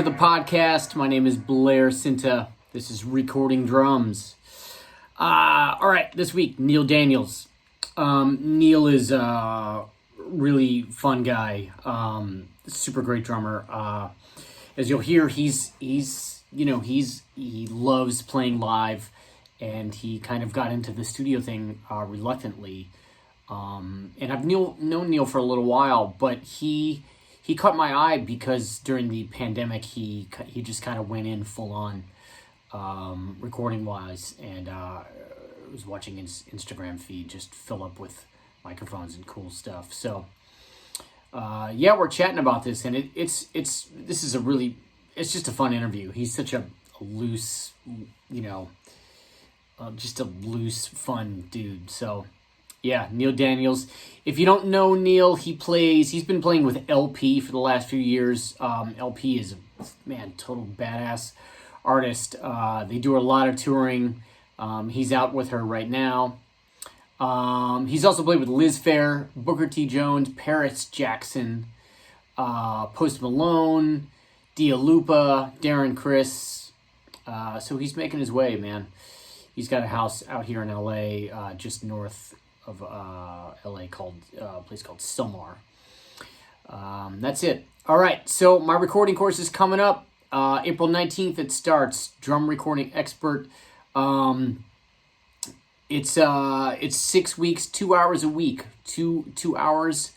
to the podcast. My name is Blair SInta. This is Recording Drums. All right, this week, Neal Daniels. Neal is a really fun guy, super great drummer. As you'll hear, he loves playing live, and he kind of got into the studio thing reluctantly. And I've known Neal for a little while, but he caught my eye because during the pandemic, he just kind of went in full on, recording wise, and I was watching his Instagram feed just fill up with microphones and cool stuff. So, we're chatting about this, and it's just a fun interview. He's such a loose, just a loose, fun dude. So, yeah, Neal Daniels. If you don't know Neal, he's been playing with LP for the last few years. LP is total badass artist. They do a lot of touring. He's out with her right now. He's also played with Liz Phair, Booker T. Jones, Paris Jackson, Post Malone, Lupa, Darren Criss. So he's making his way, man. He's got a house out here in LA, just north of LA, called a place called Sylmar. That's it. All right, so my recording course is coming up. April 19th it starts. Drum recording expert. It's 6 weeks, 2 hours a week, two hours,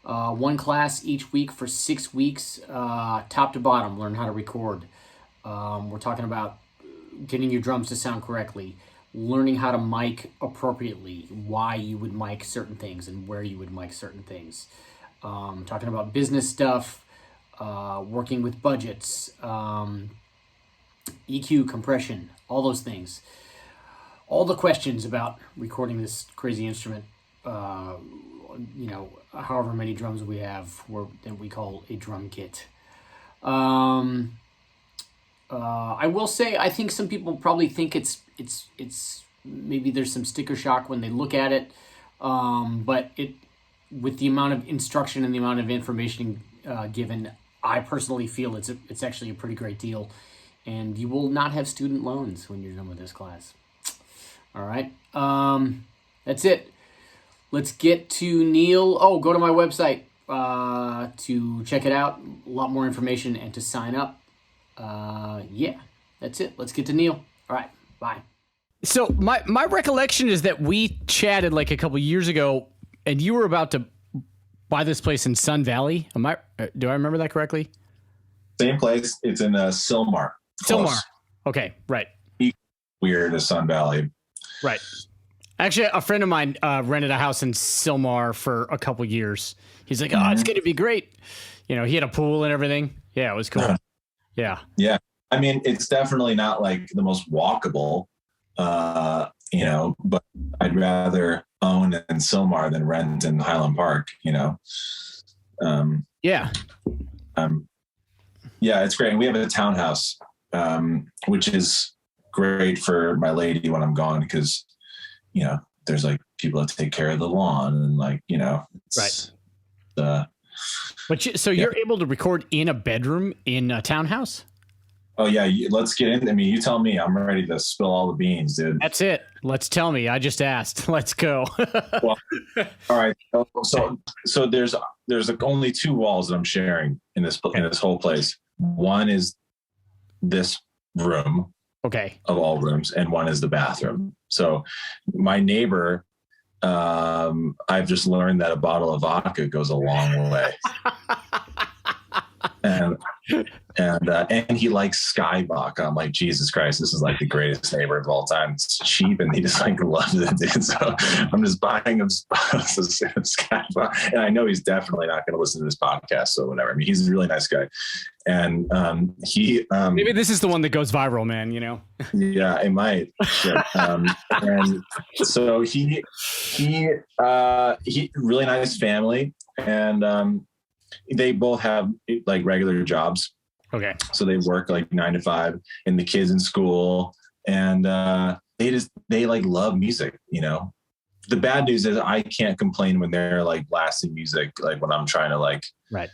one class each week for 6 weeks, top to bottom. Learn how to record. We're talking about getting your drums to sound correctly, learning how to mic appropriately, why you would mic certain things and where you would mic certain things. Talking about business stuff, working with budgets, EQ, compression, all those things. All the questions about recording this crazy instrument, however many drums we have, that we call a drum kit. I will say, I think some people probably think it's maybe there's some sticker shock when they look at it, but with the amount of instruction and the amount of information given, I personally feel it's actually a pretty great deal, and you will not have student loans when you're done with this class. All right, that's it. Let's get to Neal. Oh, go to my website to check it out. A lot more information and to sign up. That's it. Let's get to Neal. All right, bye. So my recollection is that we chatted like a couple years ago, and you were about to buy this place in Sun Valley. Do I remember that correctly? Same place. It's in Sylmar. Sylmar. Okay, right. Weird as Sun Valley. Right. Actually, a friend of mine rented a house in Sylmar for a couple years. He's like, it's going to be great. He had a pool and everything. Yeah, it was cool. Yeah. Yeah. I mean, it's definitely not like the most walkable, but I'd rather own in Sylmar than rent in Highland Park, Yeah, it's great. And we have a townhouse, which is great for my lady when I'm gone, because, there's like people that take care of the lawn and like, right. So you're able to record in a bedroom in a townhouse? Oh yeah. Let's get in. I mean, you tell me. I'm ready to spill all the beans, dude. That's it. Let's tell me. I just asked. Let's go. Well, all right. So there's only two walls that I'm sharing in this whole place. One is this room. Okay. Of all rooms, and one is the bathroom. So my neighbor, I've just learned that a bottle of vodka goes a long way. And he likes Sky vodka. I'm like, Jesus Christ, this is like the greatest neighbor of all time. It's cheap, and he just like loves it, dude. So I'm just buying him Sky vodka, and I know he's definitely not going to listen to this podcast, so whatever. I mean, he's a really nice guy, and he maybe this is the one that goes viral, man. Yeah, it might. Yeah. And so he really nice family, and they both have like regular jobs. Okay. So they work like 9 to 5, and the kids in school, and they like love music, The bad news is I can't complain when they're like blasting music, like when I'm trying to like, right.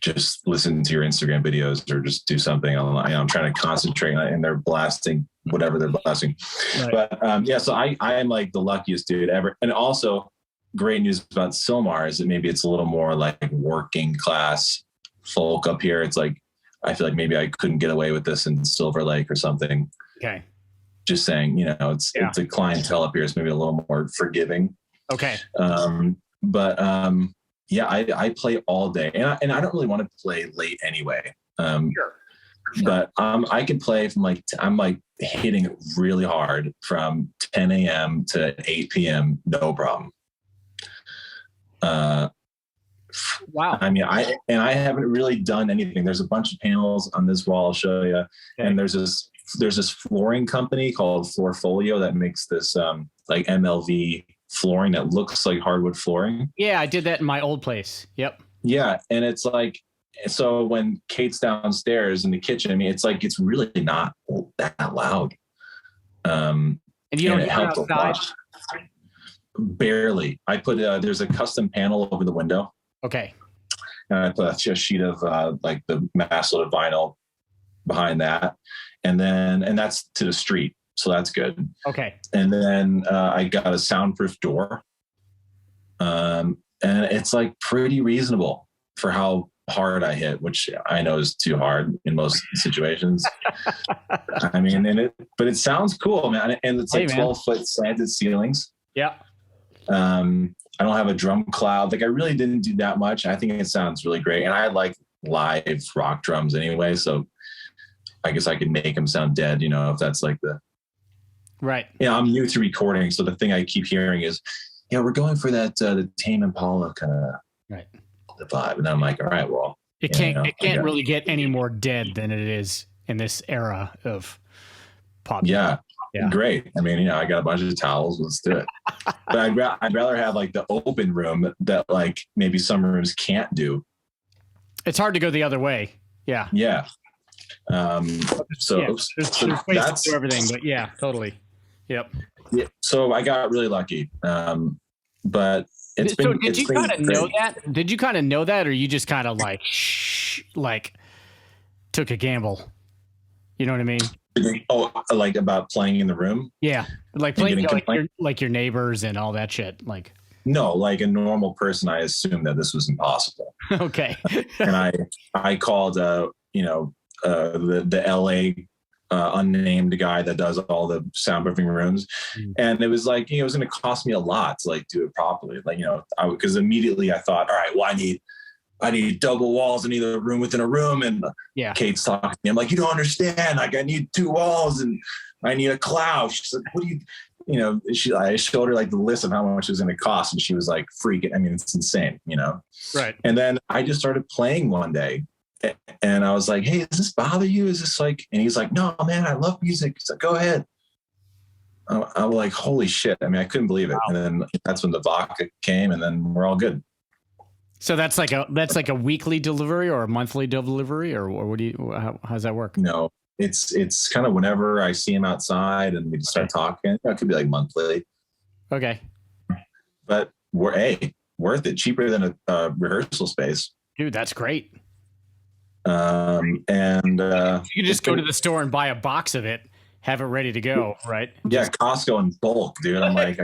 just listen to your Instagram videos or just do something online. I'm trying to concentrate and they're blasting whatever they're blasting. Right. But yeah, so I am like the luckiest dude ever. And also great news about Silmar is that maybe it's a little more like working class folk up here. It's like, I feel like maybe I couldn't get away with this in Silver Lake or something. Okay. Just saying, it's a clientele up here. It's maybe a little more forgiving. Okay. Yeah, I play all day, and I don't really want to play late anyway. Sure. But I can play from I'm like hitting it really hard from 10 a.m. to 8 p.m. No problem. Wow. I mean, I haven't really done anything. There's a bunch of panels on this wall. I'll show you. Okay. And there's this flooring company called Floorfolio that makes this like MLV flooring that looks like hardwood flooring. Yeah, I did that in my old place. Yep. Yeah, and it's like, so when Kate's downstairs in the kitchen, I mean, it's like it's really not that loud. And you don't hear outside? Barely. I put there's a custom panel over the window. Okay. And I put a sheet of like the mass-loaded vinyl behind that, and that's to the street. So that's good. Okay. And then I got a soundproof door. And it's like pretty reasonable for how hard I hit, which I know is too hard in most situations. I mean, but it sounds cool, man. And it's like 12-foot slanted ceilings. Yeah. I don't have a drum cloud. Like I really didn't do that much. I think it sounds really great. And I like live rock drums anyway. So I guess I could make them sound dead, if that's like right. Yeah, I'm new to recording, so the thing I keep hearing is, we're going for that the Tame Impala kind of the vibe, and I'm like, all right, well, it can't really get any more dead than it is in this era of pop. Yeah, great. I mean, I got a bunch of towels. Let's do it. But I'd rather have like the open room that like maybe some rooms can't do. It's hard to go the other way. Yeah. Yeah. So there's ways to do everything, but yeah, totally. Yep. Yeah. So I got really lucky. But it's been. So did you kind of know that? Did you kind of know that, or you just kind of like took a gamble? You know what I mean? Oh, like about playing in the room? Yeah, like playing like your neighbors and all that shit. Like no, like a normal person, I assumed that this was impossible. Okay. And I called the LA unnamed guy that does all the soundproofing rooms. And it was like, it was going to cost me a lot to like do it properly. Like, because immediately I thought, all right, well, I need double walls. I need a room within a room. And Kate's talking to me. I'm like, you don't understand. Like I need 2 walls and I need a cloud. She's like, what do you, I showed her like the list of how much it was going to cost. And she was like, freaking, I mean, it's insane, Right. And then I just started playing one day. And I was like, hey, does this bother you? Is this like, and he's like, no, man, I love music. He's like, go ahead. I was like, holy shit. I mean, I couldn't believe it. Wow. And then that's when the vodka came and then we're all good. So that's like a weekly delivery or a monthly delivery or what do you, how does that work? No, it's kind of whenever I see him outside and we just start talking. It could be like monthly. Okay. But worth it. Cheaper than a rehearsal space. Dude, that's great. You can just go to the store and buy a box of it, have it ready to go, right? Yeah, Costco in bulk, dude. I'm like,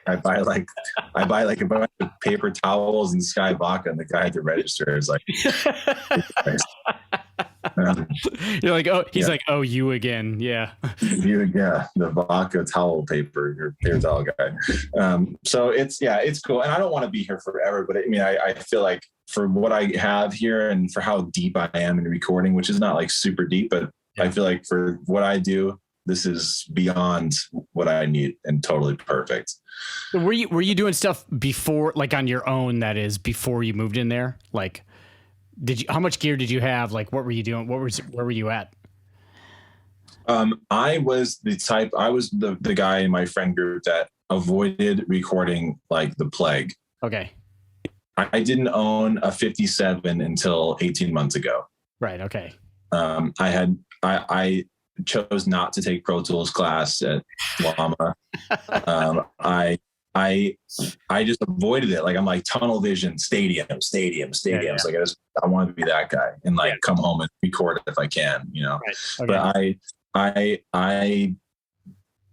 I buy like a bunch of paper towels and Sky Vodka, and the guy at the register is like, you're like, oh, he's like, oh, you again, yeah, the vodka towel paper, your paper towel guy. So it's cool, and I don't want to be here forever, but I mean, I feel like for what I have here and for how deep I am in recording, which is not like super deep, but I feel like for what I do, this is beyond what I need and totally perfect. Were you doing stuff before, like on your own, that is, before you moved in there? Like, how much gear did you have? Like, what were you doing? Where were you at? I was the guy in my friend group that avoided recording like the plague. Okay. I didn't own a 57 until 18 months ago. Right. Okay. I chose not to take Pro Tools class at Llama. I I just avoided it. Like I'm like tunnel vision, stadiums. Yeah. Like I want to be that guy and like come home and record it if I can, you know. Right. Okay. But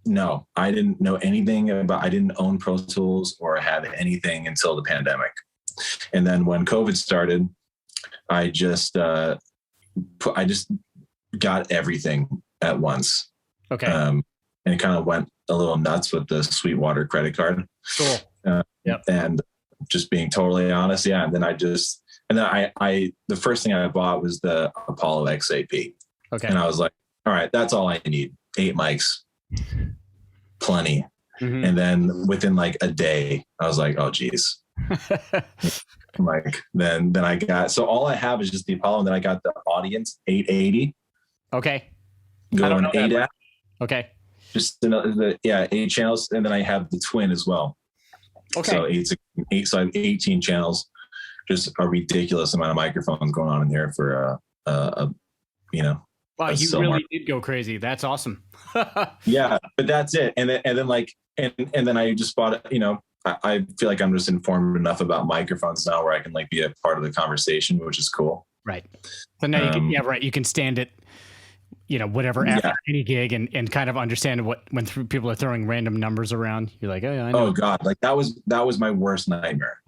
no, I didn't know anything about. I didn't own Pro Tools or have anything until the pandemic, and then when COVID started, I just got everything at once. Okay. And it kind of went a little nuts with the Sweetwater credit card. Cool. And just being totally honest. Yeah. And then I the first thing I bought was the Apollo XAP. Okay. And I was like, all right, that's all I need. 8 mics, plenty. Mm-hmm. And then within like a day, I was like, oh geez. Like then I got, so all I have is just the Apollo, and then I got the Audience 880. Okay. Going 8 Okay. Just 8 channels, and then I have the Twin as well. Okay. So so I have 18 channels. Just a ridiculous amount of microphones going on in here for you know. Wow, you really did go crazy. That's awesome. Yeah, but that's it. And then I just bought it. You know, I feel like I'm just informed enough about microphones now where I can like be a part of the conversation, which is cool. Right. So now you can, you can stand it, you know, whatever after any gig and kind of understand when people are throwing random numbers around. You're like, oh, yeah, I know. Oh God, like that was my worst nightmare.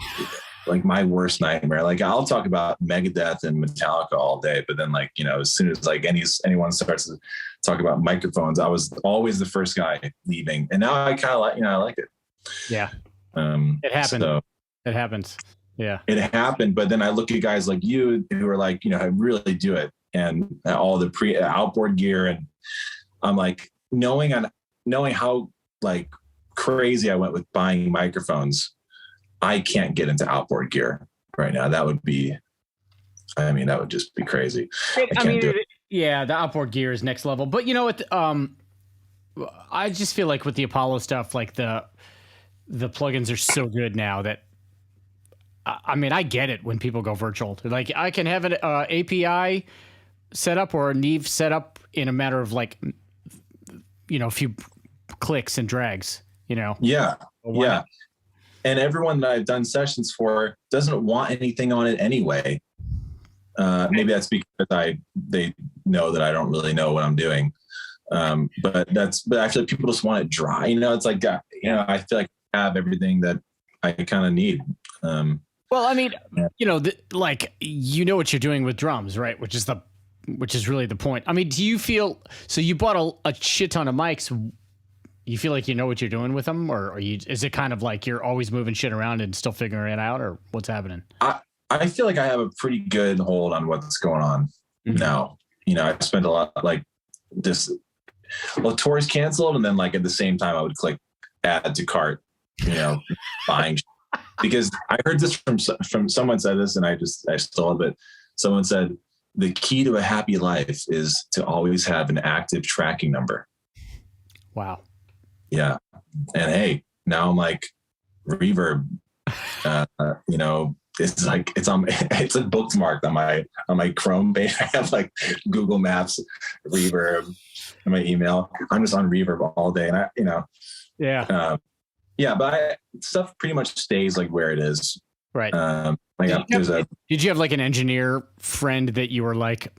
Like my worst nightmare. Like I'll talk about Megadeth and Metallica all day, but then like, you know, as soon as like anyone starts to talk about microphones, I was always the first guy leaving. And now I kind of like, I like it. Yeah. It happened. It happens. Yeah. It happened. But then I look at guys like you who are like, you know, really do it, and all the outboard gear. And I'm like, knowing how like crazy I went with buying microphones, I can't get into outboard gear right now. That would just be crazy. I mean, do it. Yeah, the outboard gear is next level. But you know what? I just feel like with the Apollo stuff, like the plugins are so good now that, I mean, I get it when people go virtual. Like I can have an API set up or a Neve set up in a matter of like, you know, a few clicks and drags, you know? Yeah. Yeah. And everyone that I've done sessions for doesn't want anything on it anyway. Maybe that's because they know that I don't really know what I'm doing. But I feel like people just want it dry. You know, it's like, you know, I feel like I have everything that I kind of need. Well, I mean, you know, like, you know what you're doing with drums, right? Which is really the point. I mean, do you feel, so you bought a shit ton of mics. You feel like you know what you're doing with them, or is it kind of like you're always moving shit around and still figuring it out, or what's happening? I feel like I have a pretty good hold on what's going on now. You know, I spent a lot like this. Well, tours canceled, and then like at the same time, I would click add to cart. You know, buying because I heard this from someone said this, and I stole it. But someone said the key to a happy life is to always have an active tracking number. Wow. Yeah. And hey, now I'm like Reverb, you know, it's like, it's a bookmarked on my Chrome page. I have like Google Maps, Reverb, and my email. I'm just on Reverb all day. And but stuff pretty much stays like where it is. Right. Did you have like an engineer friend that you were like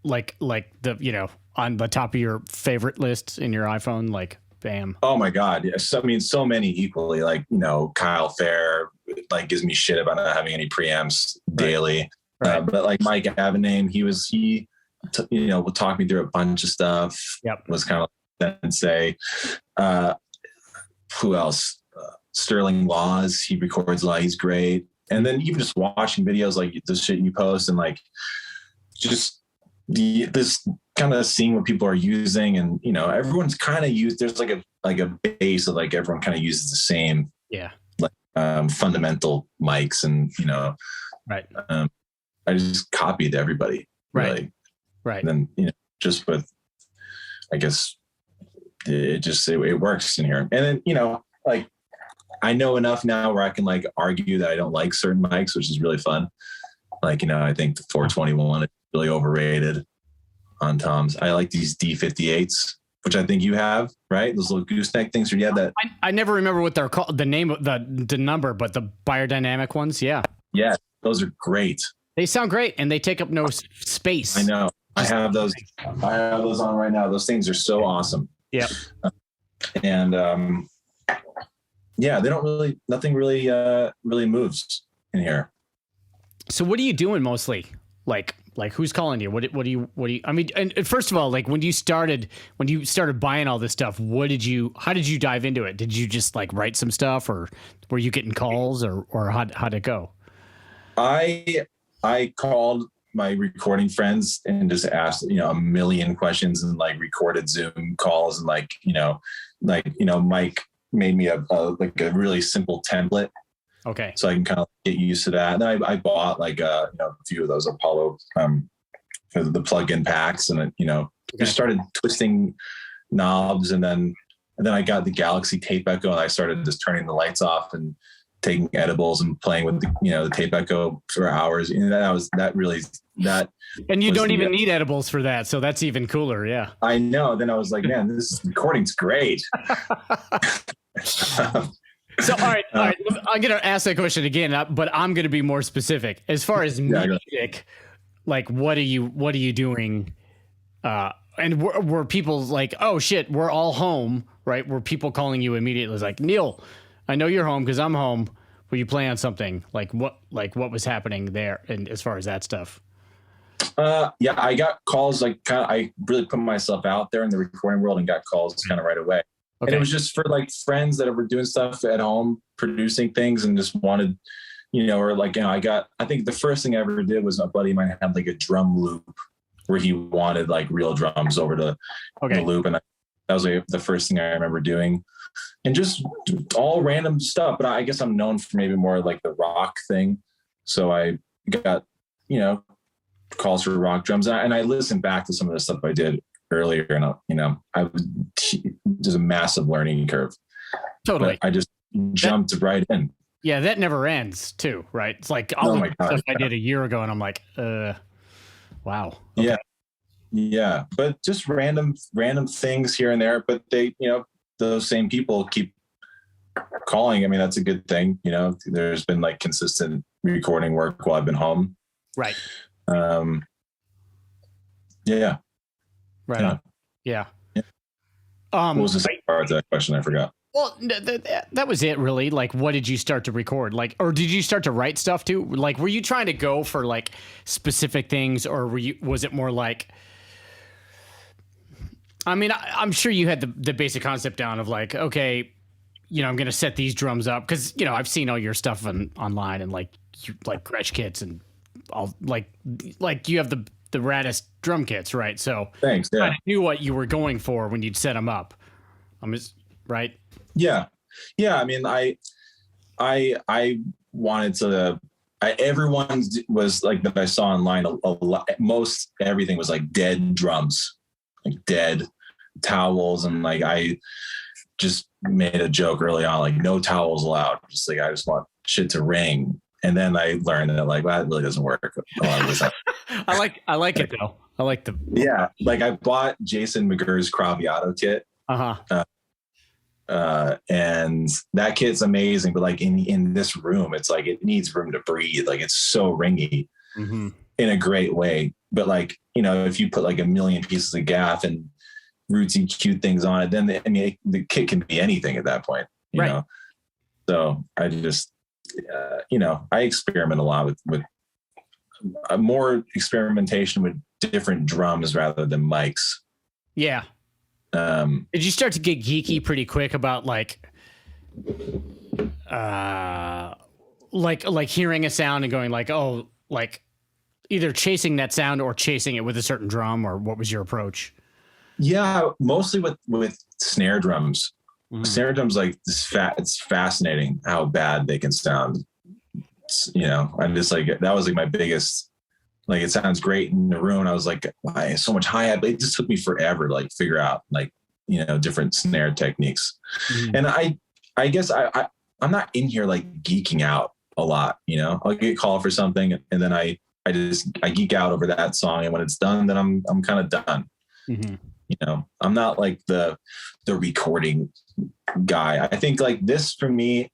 the, you know, on the top of your favorite list in your iPhone, like bam? Oh my God. Yes. I mean, so many equally, like, you know, Kyle Fair, like gives me shit about not having any preamps daily. Right. But like Mike Avename, he you know, would talk me through a bunch of stuff. Yep. Was kind of then say, who else? Sterling Laws, he records a lot. He's great. And then even just watching videos like the shit you post and like just this kind of seeing what people are using, and you know, everyone's kind of used. There's like a base of like everyone kind of uses the same like fundamental mics, and you know, right. I just copied everybody, really. Right. And then you know, just with I guess it works in here, and then you know, like I know enough now where I can like argue that I don't like certain mics, which is really fun. Like, you know, I think the 421 is really overrated on toms. I like these D58s. which I think you have, right? Those little gooseneck things, or you had that. I never remember what they're called, the name of the number, but the biodynamic ones. Yeah. Yeah. Those are great. They sound great and they take up no space. I know. I have those on right now. Those things are so awesome. Yeah. And they don't nothing really moves in here. So what are you doing mostly? Like who's calling you? What do you, I mean, and first of all, like when you started buying all this stuff, how did you dive into it? Did you just like write some stuff, or were you getting calls, or how'd it go? I called my recording friends and just asked, a million questions, and like recorded Zoom calls, and Mike made me a really simple template. Okay. So I can kind of get used to that. And then I bought a few of those Apollo, for the plug-in packs, and just started twisting knobs. And then I got the Galaxy tape echo, and I started just turning the lights off and taking edibles and playing with the tape echo for hours. And and you don't even need edibles for that. So that's even cooler. Yeah. I know. Then I was like, man, this recording's great. So, all right. I'm going to ask that question again, but I'm going to be more specific. As far as music, like, what are you doing? And were people like, oh shit, we're all home, right? Were people calling you immediately? Like, Neal, I know you're home because I'm home. Will you play on something? Like what was happening there? And as far as that stuff? I got calls, I really put myself out there in the recording world and got calls kind of right away. Okay. And it was just for friends that were doing stuff at home, producing things, and just wanted, I think the first thing I ever did was a buddy of mine had a drum loop where he wanted real drums over the loop. And that was the first thing I remember doing, and just all random stuff. But I guess I'm known for maybe more the rock thing. So I got, calls for rock drums. And I listened back to some of the stuff I did earlier, and there's a massive learning curve. Totally. But I just jumped right in. Yeah, that never ends too, right? It's like all the stuff I did a year ago, and I'm like, wow. Okay. Yeah. But just random things here and there. But they, those same people keep calling. I mean, that's a good thing. There's been consistent recording work while I've been home. Right. Yeah. Right. On. Yeah. What was the second part of that question? I forgot. Well, that was it, really. What did you start to record? Or did you start to write stuff too? Were you trying to go for specific things, or was it more I mean, I'm sure you had the basic concept down of okay, I'm going to set these drums up because, I've seen all your stuff online, and crash kits and all you have the raddest drum kits, right? So thanks. Yeah. I knew what you were going for when you'd set them up. Right. Yeah. I mean, I wanted to. Everyone was that I saw online. A lot, most everything was dead drums, dead towels, and I just made a joke early on, no towels allowed. Just I just want shit to ring. And then I learned that that really doesn't work. I like it though. I like the I bought Jason McGurr's Craviato kit. And that kit's amazing, but in this room, it's it needs room to breathe. It's so ringy in a great way. But if you put a million pieces of gaff and rootsy cute things on it, then the kit can be anything at that point. You know. So I just I experiment a lot with more experimentation with different drums rather than mics. Yeah. Did you start to get geeky pretty quick about hearing a sound and going either chasing that sound or chasing it with a certain drum, or what was your approach? Yeah, mostly with snare drums. Snare drums, it's fascinating how bad they can sound. I'm just that was my biggest, it sounds great in the room. And I was why so much hi-hat, but it just took me forever to figure out different snare techniques. And I guess I'm not in here geeking out a lot. I'll get called for something, and then I geek out over that song, and when it's done, then I'm kind of done. I'm not like the recording guy. I think like this for me,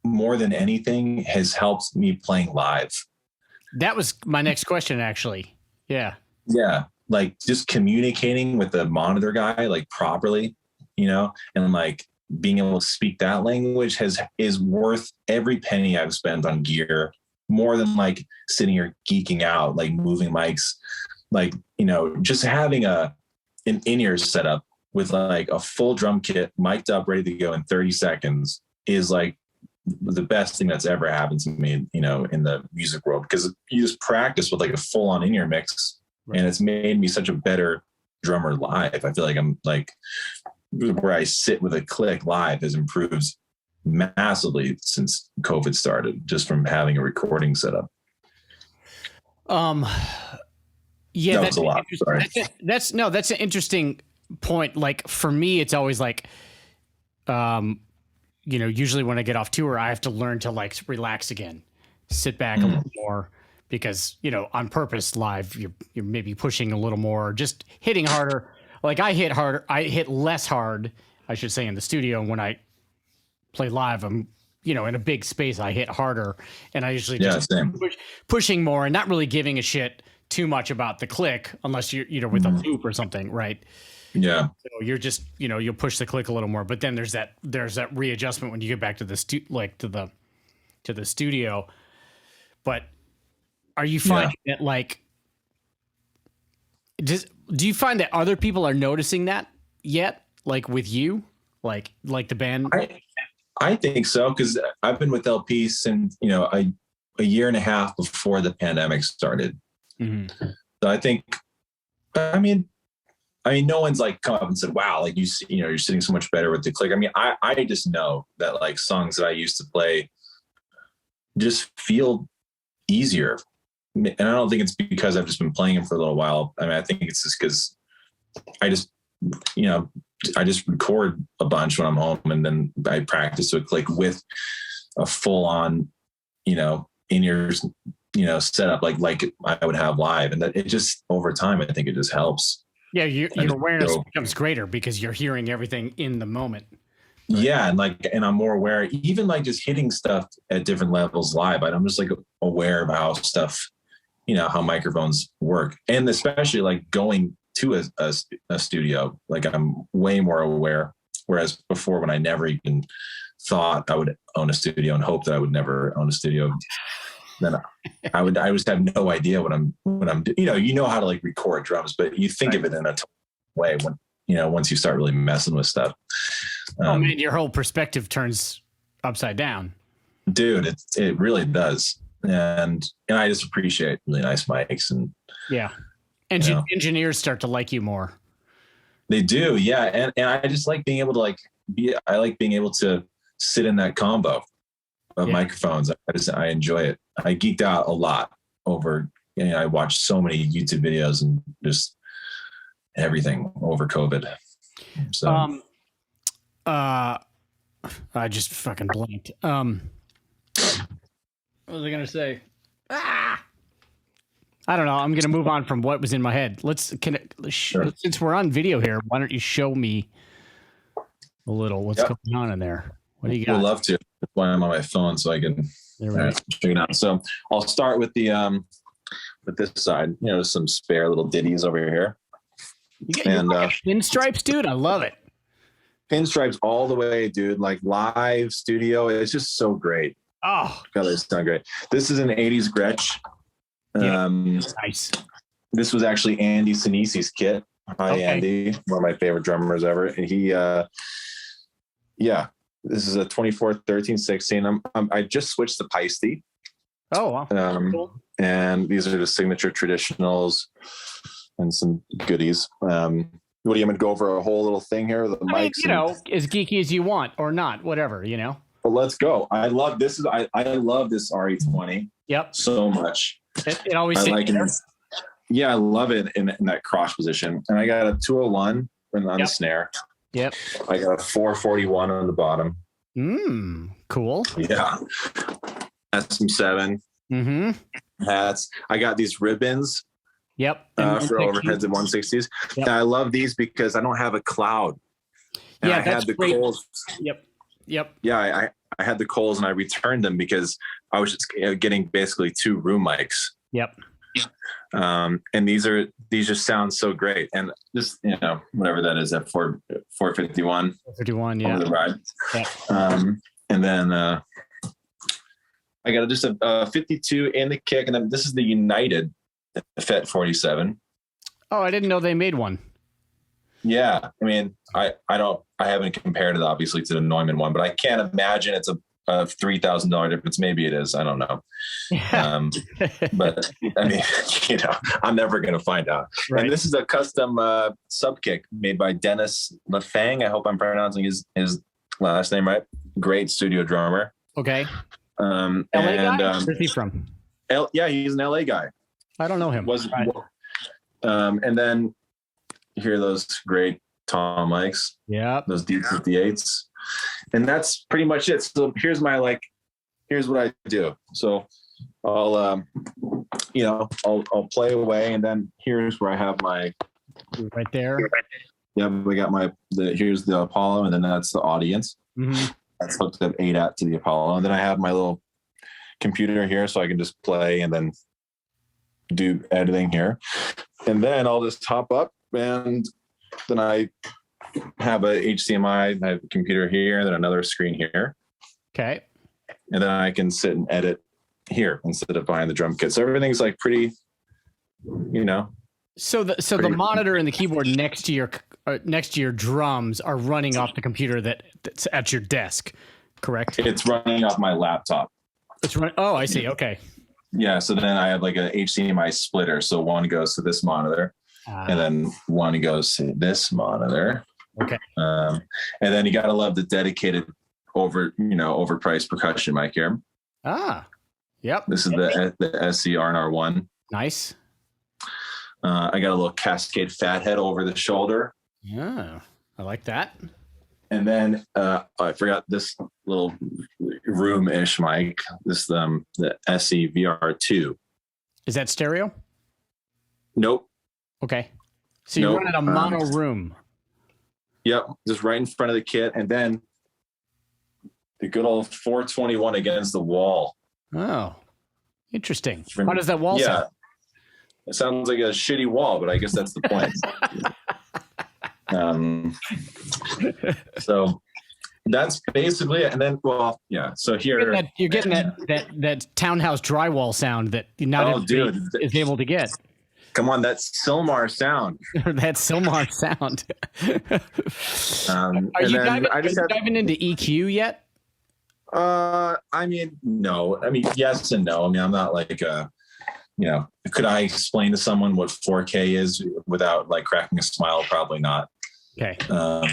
more than anything, has helped me playing live. That was my next question, actually. Yeah. Yeah. Like just communicating with the monitor guy, like properly, and like being able to speak that language is worth every penny I've spent on gear, more than like sitting here geeking out, like moving mics, like, just having an in-ear setup with like a full drum kit mic'd up, ready to go in 30 seconds is like the best thing that's ever happened to me, in the music world, because you just practice with like a full on in-ear mix. Right. And it's made me such a better drummer live. I feel like I'm like, where I sit with a click live has improved massively since COVID started, just from having a recording setup. Yeah, that's a lot. Sorry. That's an interesting point. Like for me, it's always like, usually when I get off tour, I have to learn to like relax again, sit back a little more, because, on purpose live, you're maybe pushing a little more, just hitting harder. Like I hit less hard, I should say, in the studio. When I play live, I'm, in a big space, I hit harder, and I usually just pushing more and not really giving a shit too much about the click, unless you're, with a loop or something. Right. Yeah. So you're just, you'll push the click a little more, but then there's that readjustment when you get back to the to the studio. But are you finding that like, do you find that other people are noticing that yet? Like with you, like the band? I think so. 'Cause I've been with LP since, a year and a half before the pandemic started. Mm-hmm. So I think, I mean, no one's like come up and said, wow, like you're sitting so much better with the click. I mean, I just know that like songs that I used to play just feel easier. And I don't think it's because I've just been playing them for a little while. I mean, I think it's just because I just record a bunch when I'm home, and then I practice with like with a full on, in-ears, setup like I would have live. And that it just, over time, I think it just helps. Yeah. Your awareness becomes greater because you're hearing everything in the moment. Right? Yeah. And I'm more aware, even like just hitting stuff at different levels live. I'm just like aware of how stuff, how microphones work. And especially like going to a studio, like I'm way more aware. Whereas before, when I never even thought I would own a studio and hope that I would never own a studio, then I just have no idea what I'm how to like record drums, but you think of it in a way when, once you start really messing with stuff. Man, your whole perspective turns upside down. Dude, it really does. And I just appreciate really nice mics and engineers start to like you more. They do. Yeah. And I just like being able to I like being able to sit in that combo of microphones. I enjoy it. I geeked out a lot over, I watched so many YouTube videos and just everything over COVID. So, I just fucking blanked. What was I going to say? I don't know. I'm going to move on from what was in my head. Since we're on video here, why don't you show me a little what's going on in there? What do you got? I'd love to. That's why I'm on my phone, so I can check it out. So I'll start with the with this side. Some spare little ditties over here. You get pinstripes, dude. I love it. Pinstripes all the way, dude. Like live studio, it's just so great. Oh, God, it's sound great. This is an '80s Gretsch. Nice. This was actually Andy Sinisi's kit. Hi, Andy, one of my favorite drummers ever. And he, this is a 24, 13, 16. I just switched to Paiste. Oh, wow. Cool. And these are the signature traditionals and some goodies. What do you want to go over a whole little thing here? The mics, as geeky as you want or not, whatever, Well, let's go. I love this. I love this RE20. Yep. So much. It always. I like it. Yeah, I love it in that cross position. And I got a 201 on the snare. Yep. I got a 441 on the bottom. Cool. Yeah. SM7. Mm-hmm. Hats. I got these ribbons Yep. For overheads at 160s. Yep. And I love these because I don't have a cloud. And Yeah, I that's had the great. Coles. Yep. Yeah, I had the Coles and I returned them because I was just getting basically 2 room mics. Yep. And these just sound so great. And just, whatever that is at 451. 451, yeah. Over the ride. Yep. And then I got just a 52 in the kick. And then this is the United FET 47. Oh, I didn't know they made one. Yeah. I mean, I haven't compared it obviously to the Neumann one, but I can't imagine it's a $3,000 difference. Maybe it is. I don't know. But I mean, I'm never going to find out. Right. And this is a custom sub kick made by Dennis Lefang. I hope I'm pronouncing his last name right. Great studio drummer. Okay. LA guy? Where's he from? Yeah, he's an LA guy. I don't know him. And then hear those great Tom mics. Yeah. Those D58s. And that's pretty much it. So here's what I do. So I'll play away, and then here's where I have my right there. Yeah, we got here's the Apollo, and then that's the audience. Mm-hmm. That's hooked up 8-at to the Apollo. And then I have my little computer here so I can just play and then do editing here. And then I'll just hop up, and then I have a HDMI, I have a computer here, and then another screen here. Okay. And then I can sit and edit here instead of behind the drum kit. So everything's like pretty, So the monitor and the keyboard next to your drums are running off the computer that's at your desk, correct? It's running off my laptop. Oh, I see. Okay. Yeah. So then I have like a HDMI splitter. So one goes to this monitor, and then one goes to this monitor. Okay. And then you got to love the dedicated overpriced percussion mic here. Yep. This is the SC R&R1. Nice. I got a little Cascade Fathead over the shoulder. Yeah, I like that. And then I forgot this little room-ish mic. This the SE VR2. Is that stereo? Nope. Okay. So you're running a mono room. Yep, just right in front of the kit, and then the good old 421 against the wall. Oh, interesting. How does that wall sound? It sounds like a shitty wall, but I guess that's the point. So that's basically it. And then, so here you're getting that townhouse drywall sound that not everybody is able to get. Come on, that's Silmar sound. That's Silmar sound. Are you diving into EQ yet? I mean, no. I mean, yes and no. I mean, I'm not like could I explain to someone what 4K is without like cracking a smile? Probably not. Okay. But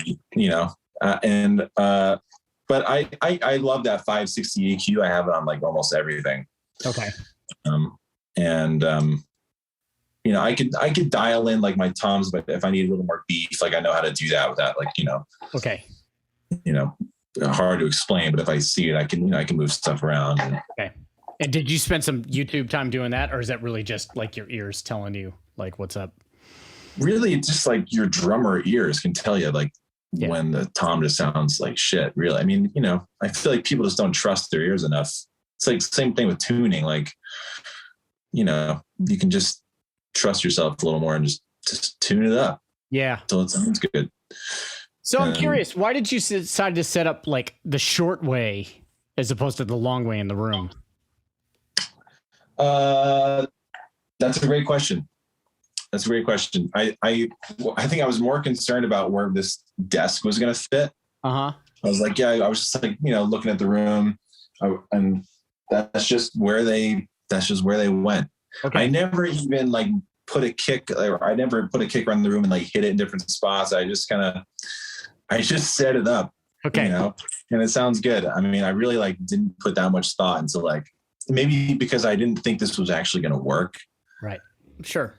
I love that 560 EQ. I have it on like almost everything. Okay. I could dial in like my toms, but if I need a little more beef, like I know how to do that without Okay. Hard to explain, but if I see it, I can move stuff around. Okay. And did you spend some YouTube time doing that, or is that really just like your ears telling you like what's up? Really, it's just like your drummer ears can tell you when the tom just sounds like shit. Really, I mean, I feel like people just don't trust their ears enough. It's like the same thing with tuning. Like, you can just trust yourself a little more and just tune it up. Yeah. Until it sounds good. So I'm curious, why did you decide to set up like the short way as opposed to the long way in the room? That's a great question. I think I was more concerned about where this desk was going to fit. I was like, I was just like, looking at the room, and that's just where they went. Okay. I never even like put a kick, or I never put a kick around the room and like hit it in different spots. I just set it up. Okay. And it sounds good. I mean, I really like didn't put that much thought into like, maybe because I didn't think this was actually going to work. Right. Sure.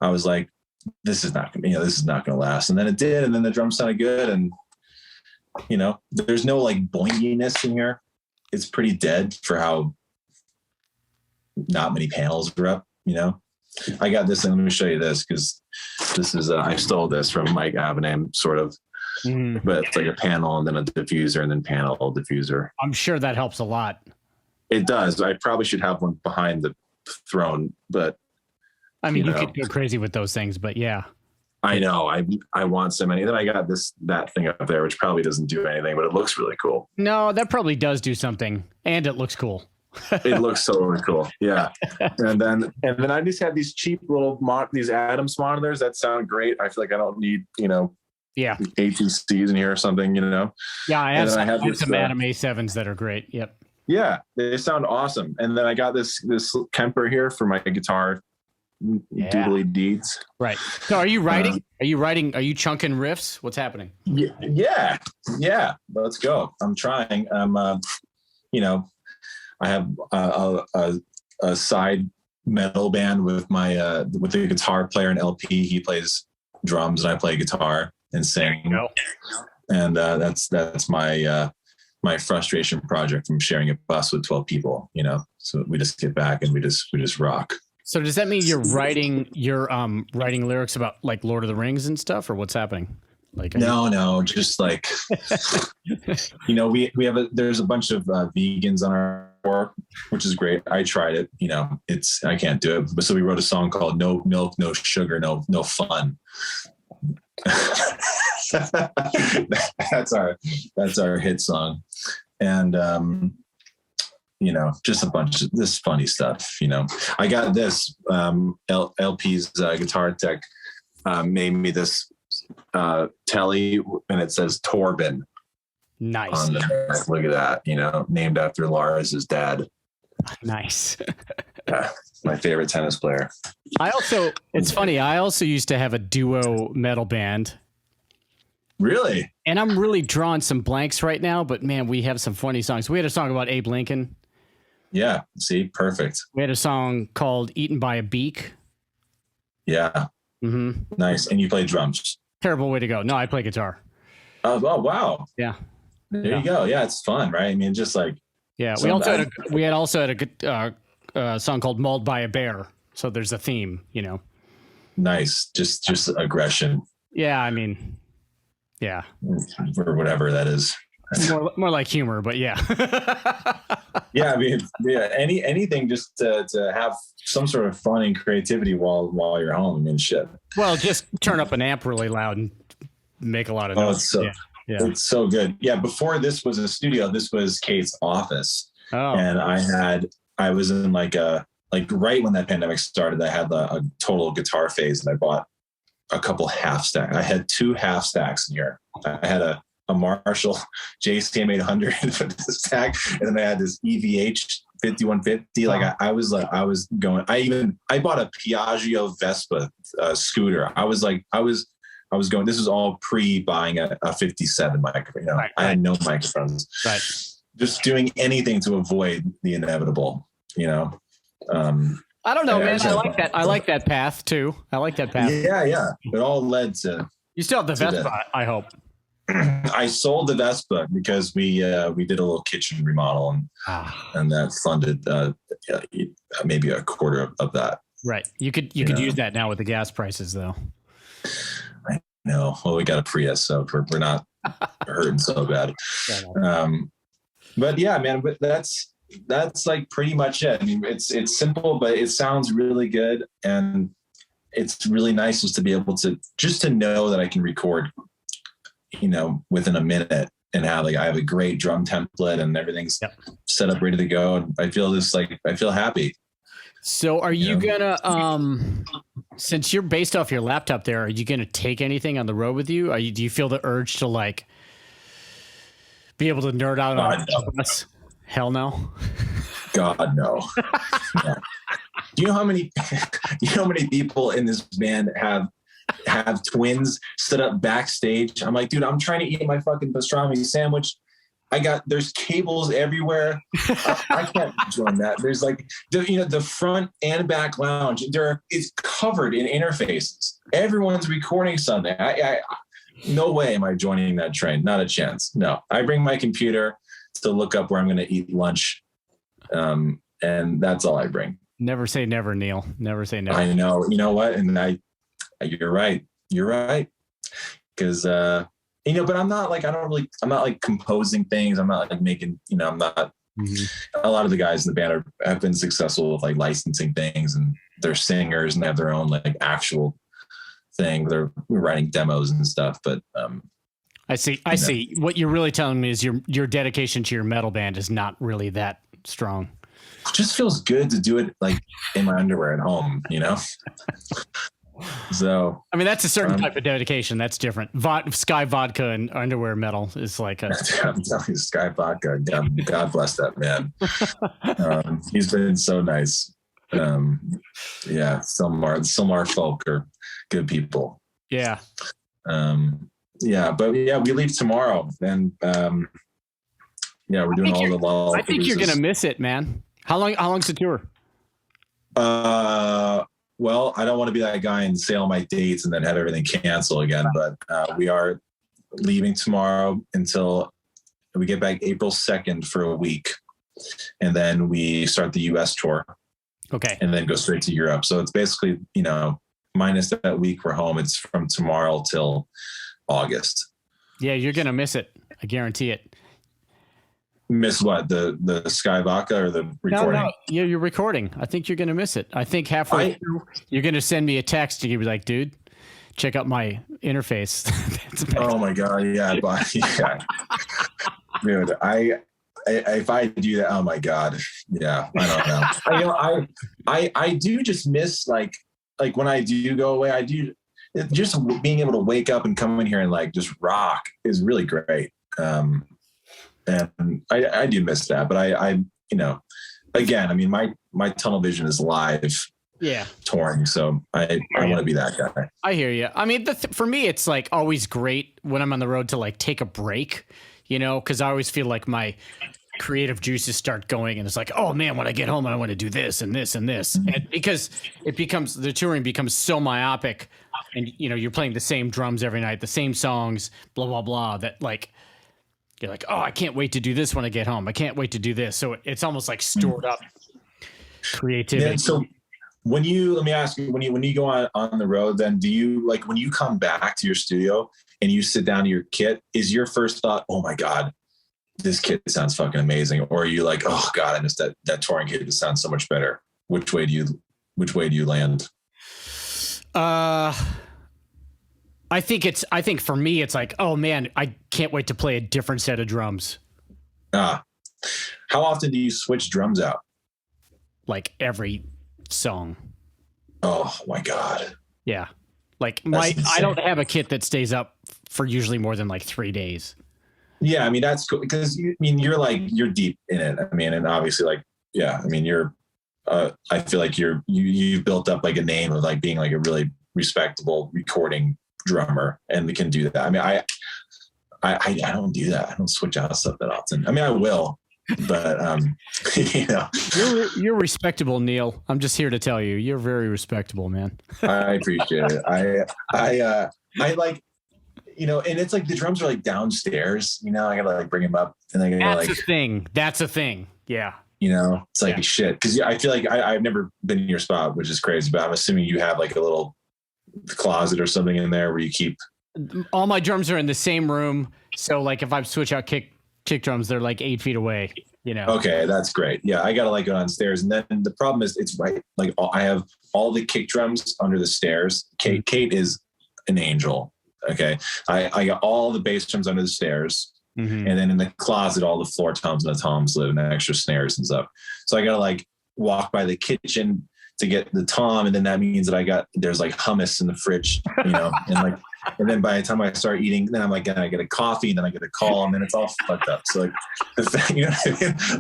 I was like, this is not going to last. And then it did. And then the drums sounded good. And, there's no like boinginess in here. It's pretty dead for how not many panels are up, I got this, and let me show you this, because this is I stole this from Mike Avename, sort of, but it's like a panel and then a diffuser and then panel diffuser. I'm sure that helps a lot. It does. I probably should have one behind the throne, but I mean, you could go crazy with those things, but yeah. I know. I want so many. Then I got that thing up there, which probably doesn't do anything, but it looks really cool. No, that probably does do something, and it looks cool. It looks so really cool. Yeah. And then I just have these cheap little these Adams monitors that sound great. I feel like I don't need, yeah, ATCs in here or something, Yeah, I have some Adam A7s that are great. Yep. Yeah, they sound awesome. And then I got this Kemper here for my guitar doodly deeds. Right. So are you writing? Are you chunking riffs? What's happening? Yeah. Let's go. I'm trying. I have a side metal band with the guitar player and LP. He plays drums and I play guitar and sing. And that's my frustration project from sharing a bus with 12 people. So we just get back and we just rock. So does that mean you're writing lyrics about like Lord of the Rings and stuff, or what's happening? Like no, just like there's a bunch of vegans on our tour, which is great. I tried it. I can't do it. But so we wrote a song called "No Milk, No Sugar, No Fun." That's our hit song, and just a bunch of this funny stuff. I got this LP's guitar tech made me this telly, and it says Torben. Nice. Look at that. Named after Lars' dad. Nice. Yeah, my favorite tennis player. It's funny. I also used to have a duo metal band. Really? And I'm really drawing some blanks right now, but man, we have some funny songs. We had a song about Abe Lincoln. Yeah. See, perfect. We had a song called "Eaten by a Beak." Yeah. Mm-hmm. Nice. And you play drums. Terrible way to go. No, I play guitar. Oh, wow. Yeah. There you go. Yeah, it's fun, right? I mean, just like we also had a song called "Mauled by a Bear." So there's a theme, Nice. Just aggression. Yeah, I mean, yeah. Or whatever that is. More like humor, but yeah. Yeah, I mean, anything just to have some sort of fun and creativity while you're home. I mean, shit. Well, just turn up an amp really loud and make a lot of noise. It's so good. Yeah, before this was a studio, this was Kate's office. Oh. And I was in like right when that pandemic started, I had a total guitar phase, and I bought a couple half stacks. I had 2 half stacks in here. I had a Marshall JCM 800 stack, and then I had this EVH 5150. Like I was going. I bought a Piaggio Vespa scooter. I was going. This is all pre-buying a 57 microphone. Right. I had no microphones. Right. Just doing anything to avoid the inevitable. I don't know, man. I like that path too. I like that path. Yeah. It all led to. You still have the Vespa, I hope. I sold the Vespa because we did a little kitchen remodel, and that funded maybe a quarter of that. Right. You could use that now with the gas prices, though. I know. Well, we got a Prius, so we're not hurting so bad. But yeah, man. But that's like pretty much it. I mean, it's simple, but it sounds really good, and it's really nice just to be able to know that I can record, within a minute, and have I have a great drum template and everything's set up, ready to go. And I feel happy. So are you gonna, since you're based off your laptop there, are you going to take anything on the road with you? Do you feel the urge to like be able to nerd out on us? Hell no. God, no. Yeah. Do you know how many people in this band have twins stood up backstage? I'm like, dude, I'm trying to eat my fucking pastrami sandwich. There's cables everywhere. I can't join that. There's like the front and back lounge. It's covered in interfaces. Everyone's recording something. No way am I joining that train. Not a chance. No, I bring my computer to look up where I'm going to eat lunch. And that's all I bring. Never say never, Neal. Never say never. I know. You know what? And you're right. You're right. Because, but I'm not like, I'm not like composing things. I'm not like making, I'm not, a lot of the guys in the band have been successful with like licensing things, and they're singers and they have their own like actual thing. They're writing demos and stuff. But, I see. What you're really telling me is your dedication to your metal band is not really that strong. It just feels good to do it like in my underwear at home, So, I mean, that's a certain type of dedication. That's different. Sky vodka and underwear metal is like a. I'm telling you, Sky Vodka. God bless that man. He's been so nice. Silmar folk are good people. Yeah. But we leave tomorrow, and we're doing all the law. I think you're gonna miss it, man. How long's the tour? Well, I don't want to be that guy and say all my dates and then have everything cancel again, but we are leaving tomorrow until we get back April 2nd for a week. And then we start the US tour. Okay. And then go straight to Europe. So it's basically, minus that week we're home. It's from tomorrow till August. Yeah, you're going to miss it. I guarantee it. Miss what? The Sky Vodka or the recording? No. Yeah, you're recording. I think you're going to miss it. I think halfway through, you're going to send me a text and you'll be like, dude, check out my interface. Oh my God. Yeah. Dude, if I do that, oh my God. Yeah. I don't know. I do just miss like when I do go away, I do just being able to wake up and come in here and like just rock is really great. And I do miss that, but I again, I mean, my tunnel vision is live, touring. So I want to be that guy. I hear you. I mean, for me, it's like always great when I'm on the road to like take a break, cause I always feel like my creative juices start going and it's like, oh man, when I get home, I want to do this and this and this. And because the touring becomes so myopic and you're playing the same drums every night, the same songs, blah, blah, blah, that like, you're like, oh, I can't wait to do this when I get home. I can't wait to do this. So it's almost like stored up creativity. Yeah, so let me ask you, when you go on the road, then do you like when you come back to your studio and you sit down to your kit, is your first thought, oh my God, this kit sounds fucking amazing? Or are you like, oh God, I missed that touring kit. It sounds so much better. Which way do you land? I think for me, it's like, oh man, I can't wait to play a different set of drums. How often do you switch drums out? Like every song. Oh my God. Yeah. Like I don't have a kit that stays up for usually more than like 3 days. Yeah. I mean, that's cool because you're deep in it. I mean, and obviously like, yeah, I mean, I feel like you've built up like a name of like being like a really respectable recording drummer and we can do that. I mean, I don't do that. I don't switch out stuff that often. I mean, I will, but you're respectable, Neal. I'm just here to tell you, you're very respectable, man. I appreciate it. I like, and it's like the drums are like downstairs, I gotta like bring them up and then that's a thing. That's a thing. Yeah. It's like shit. Cause I feel like I've never been in your spot, which is crazy, but I'm assuming you have like a little closet or something in there where you keep all my drums are in the same room. So like if I switch out kick drums, they're like 8 feet away, Okay. That's great. Yeah. I got to like go downstairs. And then the problem is it's right. Like I have all the kick drums under the stairs. Kate is an angel. Okay. I got all the bass drums under the stairs. Mm-hmm. And then in the closet, all the floor toms and the toms live and extra snares and stuff. So I got to like walk by the kitchen to get the tom. And then that means that there's like hummus in the fridge, and then by the time I start eating, then I'm like, I get a coffee and then I get a call and then it's all fucked up. So like the fact,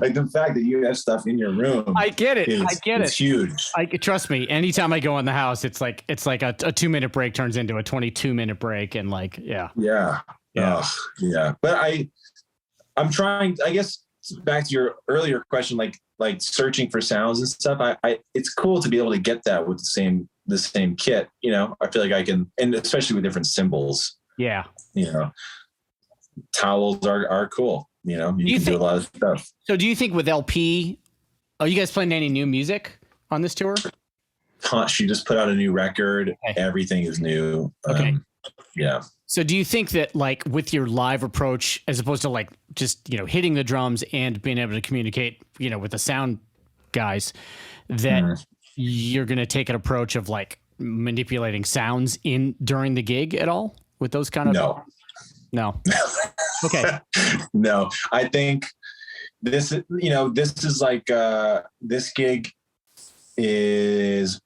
like the fact that you have stuff in your room. I get it. It's huge. Trust me. Anytime I go in the house, it's like a 2-minute break turns into a 22-minute break. And like, yeah. Yeah. Yeah. Yeah. But I'm trying, I guess back to your earlier question, like searching for sounds and stuff. It's cool to be able to get that with the same kit. I feel like I can, and especially with different cymbals. Yeah. Towels are cool. You can do a lot of stuff. So do you think with LP, are you guys playing any new music on this tour? She just put out a new record. Okay. Everything is new. Okay. Yeah. So do you think that like with your live approach, as opposed to like just, hitting the drums and being able to communicate, with the sound guys, that you're going to take an approach of like manipulating sounds during the gig at all with those kind of? No. Okay. No, I think this is like, this gig is,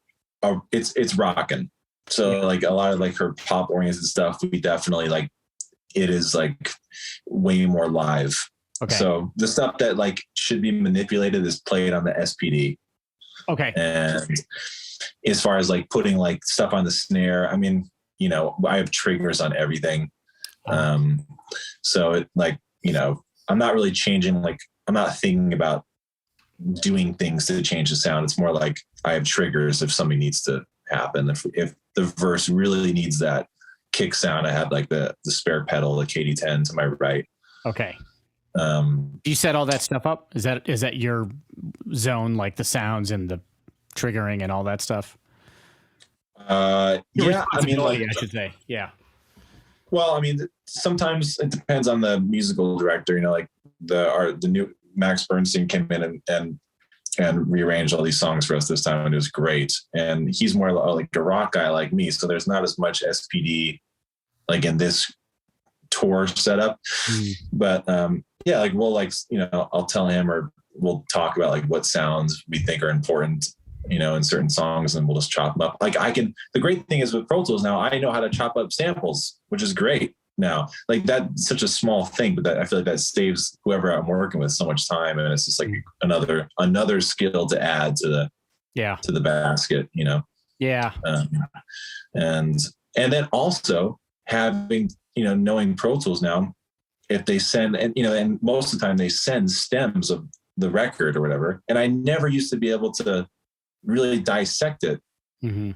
it's rocking. So like a lot of like her pop oriented stuff, we definitely like, it is like way more live. Okay. So the stuff that like should be manipulated is played on the SPD. Okay. And as far as like putting like stuff on the snare, I mean, I have triggers on everything. So it like, I'm not really changing, like, I'm not thinking about doing things to change the sound. It's more like I have triggers if something needs to happen. If the verse really needs that kick sound, I have like the spare pedal, the KD10 to my right. Okay. Do you set all that stuff up? Is that your zone, like the sounds and the triggering and all that stuff? Yeah, I mean, like, I should say, yeah. Well, I mean, sometimes it depends on the musical director. Like the new Max Bernstein came in and rearranged all these songs for us this time, and it was great. And he's more like a rock guy like me, so there's not as much SPD like in this tour setup. But yeah, like we'll like I'll tell him, or we'll talk about like what sounds we think are important, in certain songs, and we'll just chop them up. Like the great thing is with Pro Tools now, I know how to chop up samples, which is great now. Like that's such a small thing, but I feel like that saves whoever I'm working with so much time. And it's just like another skill to add to the basket, Yeah. And then also having, knowing Pro Tools now, if they send, and most of the time they send stems of the record or whatever. And I never used to be able to really dissect it. Mm-hmm.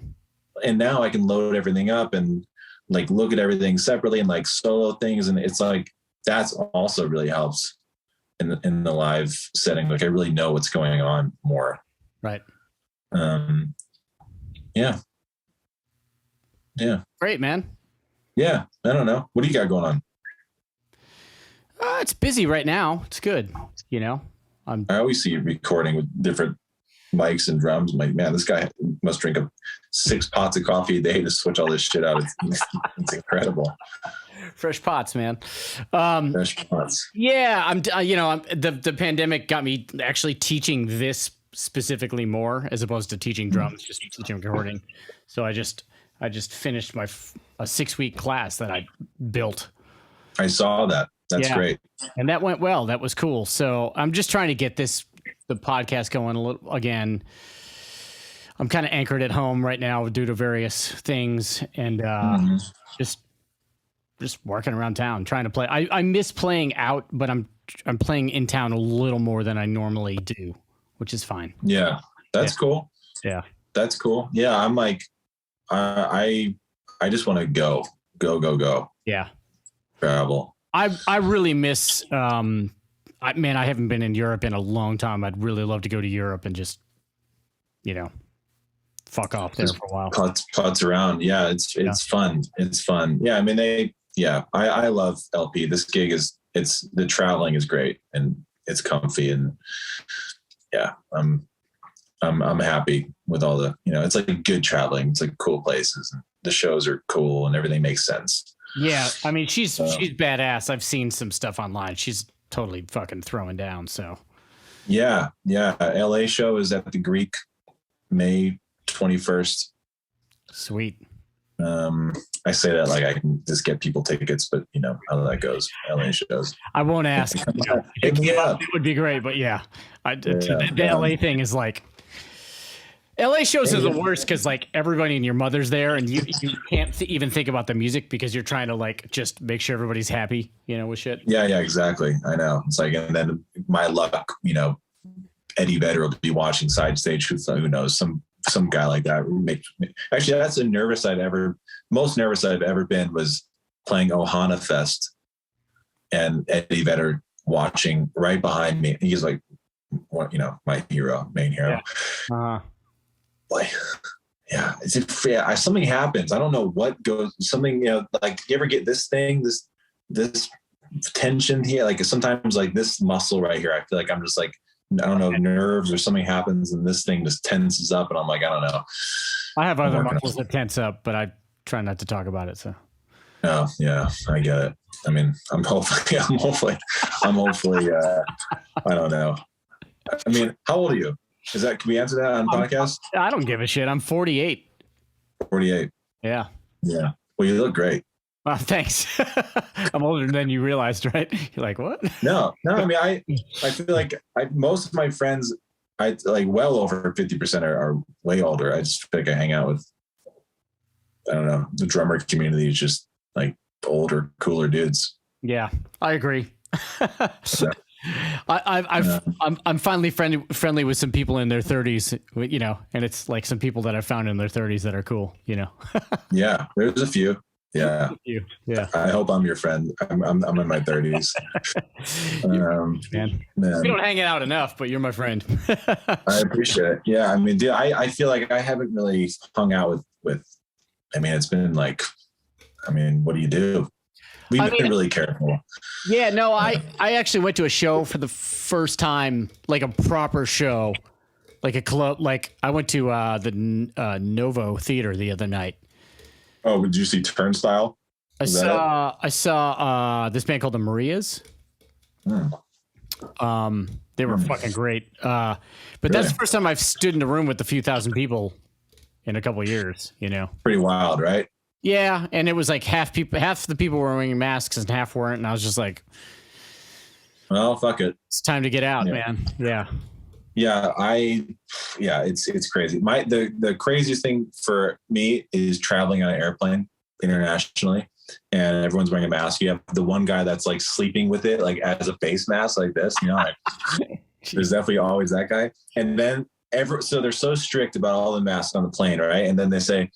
And now I can load everything up and like look at everything separately and like solo things. And it's like, that's also really helps in the live setting. Like I really know what's going on more. Right. Yeah. Great, man. Yeah. I don't know. What do you got going on? It's busy right now. It's good. I always see you recording with different mics and drums. I'm like, man, this guy must drink 6 pots of coffee a day to switch all this shit out. It's incredible. Fresh pots, man. Fresh pots. Yeah, the pandemic got me actually teaching this specifically more as opposed to teaching drums, just teaching recording. So I just finished a 6-week class that I built. I saw that. That's great. And that went well. That was cool. So I'm just trying to get the podcast going a little again. I'm kind of anchored at home right now due to various things, and just working around town trying to play. I miss playing out, but I'm playing in town a little more than I normally do, which is fine. Yeah, that's cool. Yeah, that's cool. Yeah, I'm like, I just want to go. Yeah, travel. I really miss. I haven't been in Europe in a long time. I'd really love to go to Europe and just, fuck off there for a while. Putz around. Yeah, it's fun. It's fun. Yeah, I mean I love LP. This gig the traveling is great and it's comfy, and yeah, I'm happy with all the, it's like good traveling. It's like cool places, and the shows are cool and everything makes sense. Yeah, I mean she's badass. I've seen some stuff online. She's totally fucking throwing down. So yeah. LA show is at the Greek, May 21st. Sweet. I say that like I can just get people tickets, but how that goes. LA shows. I won't ask. It would be great, but yeah. The LA thing is like, LA shows are the worst because like everybody and your mother's there, and you can't even think about the music because you're trying to like just make sure everybody's happy, with shit. Yeah, exactly. I know. It's like, and then my luck, Eddie Vedder will be watching side stage. Who knows? Some guy like that. Actually, that's the most nervous I've ever been was playing Ohana Fest and Eddie Vedder watching right behind me. He's like, my hero, main hero. Yeah. boy. Yeah. Something happens. I don't know what goes, something, like, you ever get this thing, this tension here? Like sometimes like this muscle right here, I feel like I'm just like, I don't know, nerves or something happens and this thing just tenses up and I'm like, I don't know. I have other muscles that tense up, but I try not to talk about it. So. Oh yeah, I get it. I mean, I'm hopefully, I don't know. I mean, how old are you? Can we answer that on podcast? I don't give a shit. I'm 48. 48. Yeah. Yeah. Well, you look great. Thanks. I'm older than you realized, right? You're like, what? No. I mean, I feel like most of my friends, like well over 50% are way older. I just feel like I hang out with, I don't know, the drummer community is just like older, cooler dudes. Yeah, I agree. I'm finally friendly with some people in their 30s, and it's like some people that I found in their 30s that are cool, Yeah, there's a few. Yeah. Yeah. I hope I'm your friend. I'm in my 30s. Man. We don't hang out enough, but you're my friend. I appreciate it. Yeah. I mean, dude, I feel like I haven't really hung out with, I mean, it's been like, what do you do? We've been really careful. Yeah, no, I actually went to a show for the first time, like a proper show, like a club. Like I went to the Novo Theater the other night. Oh, did you see Turnstile? I saw this band called the Marias. They were fucking great. But that's the first time I've stood in a room with a few thousand people in a couple of years. Pretty wild, right? Yeah, and it was like half the people were wearing masks and half weren't, and I was just like, well, fuck it. It's time to get out, man. Yeah. Yeah, it's crazy. The craziest thing for me is traveling on an airplane internationally and everyone's wearing a mask. You have the one guy that's like sleeping with it, like as a face mask like this, like, there's definitely always that guy. And then so they're so strict about all the masks on the plane, right? And then they say,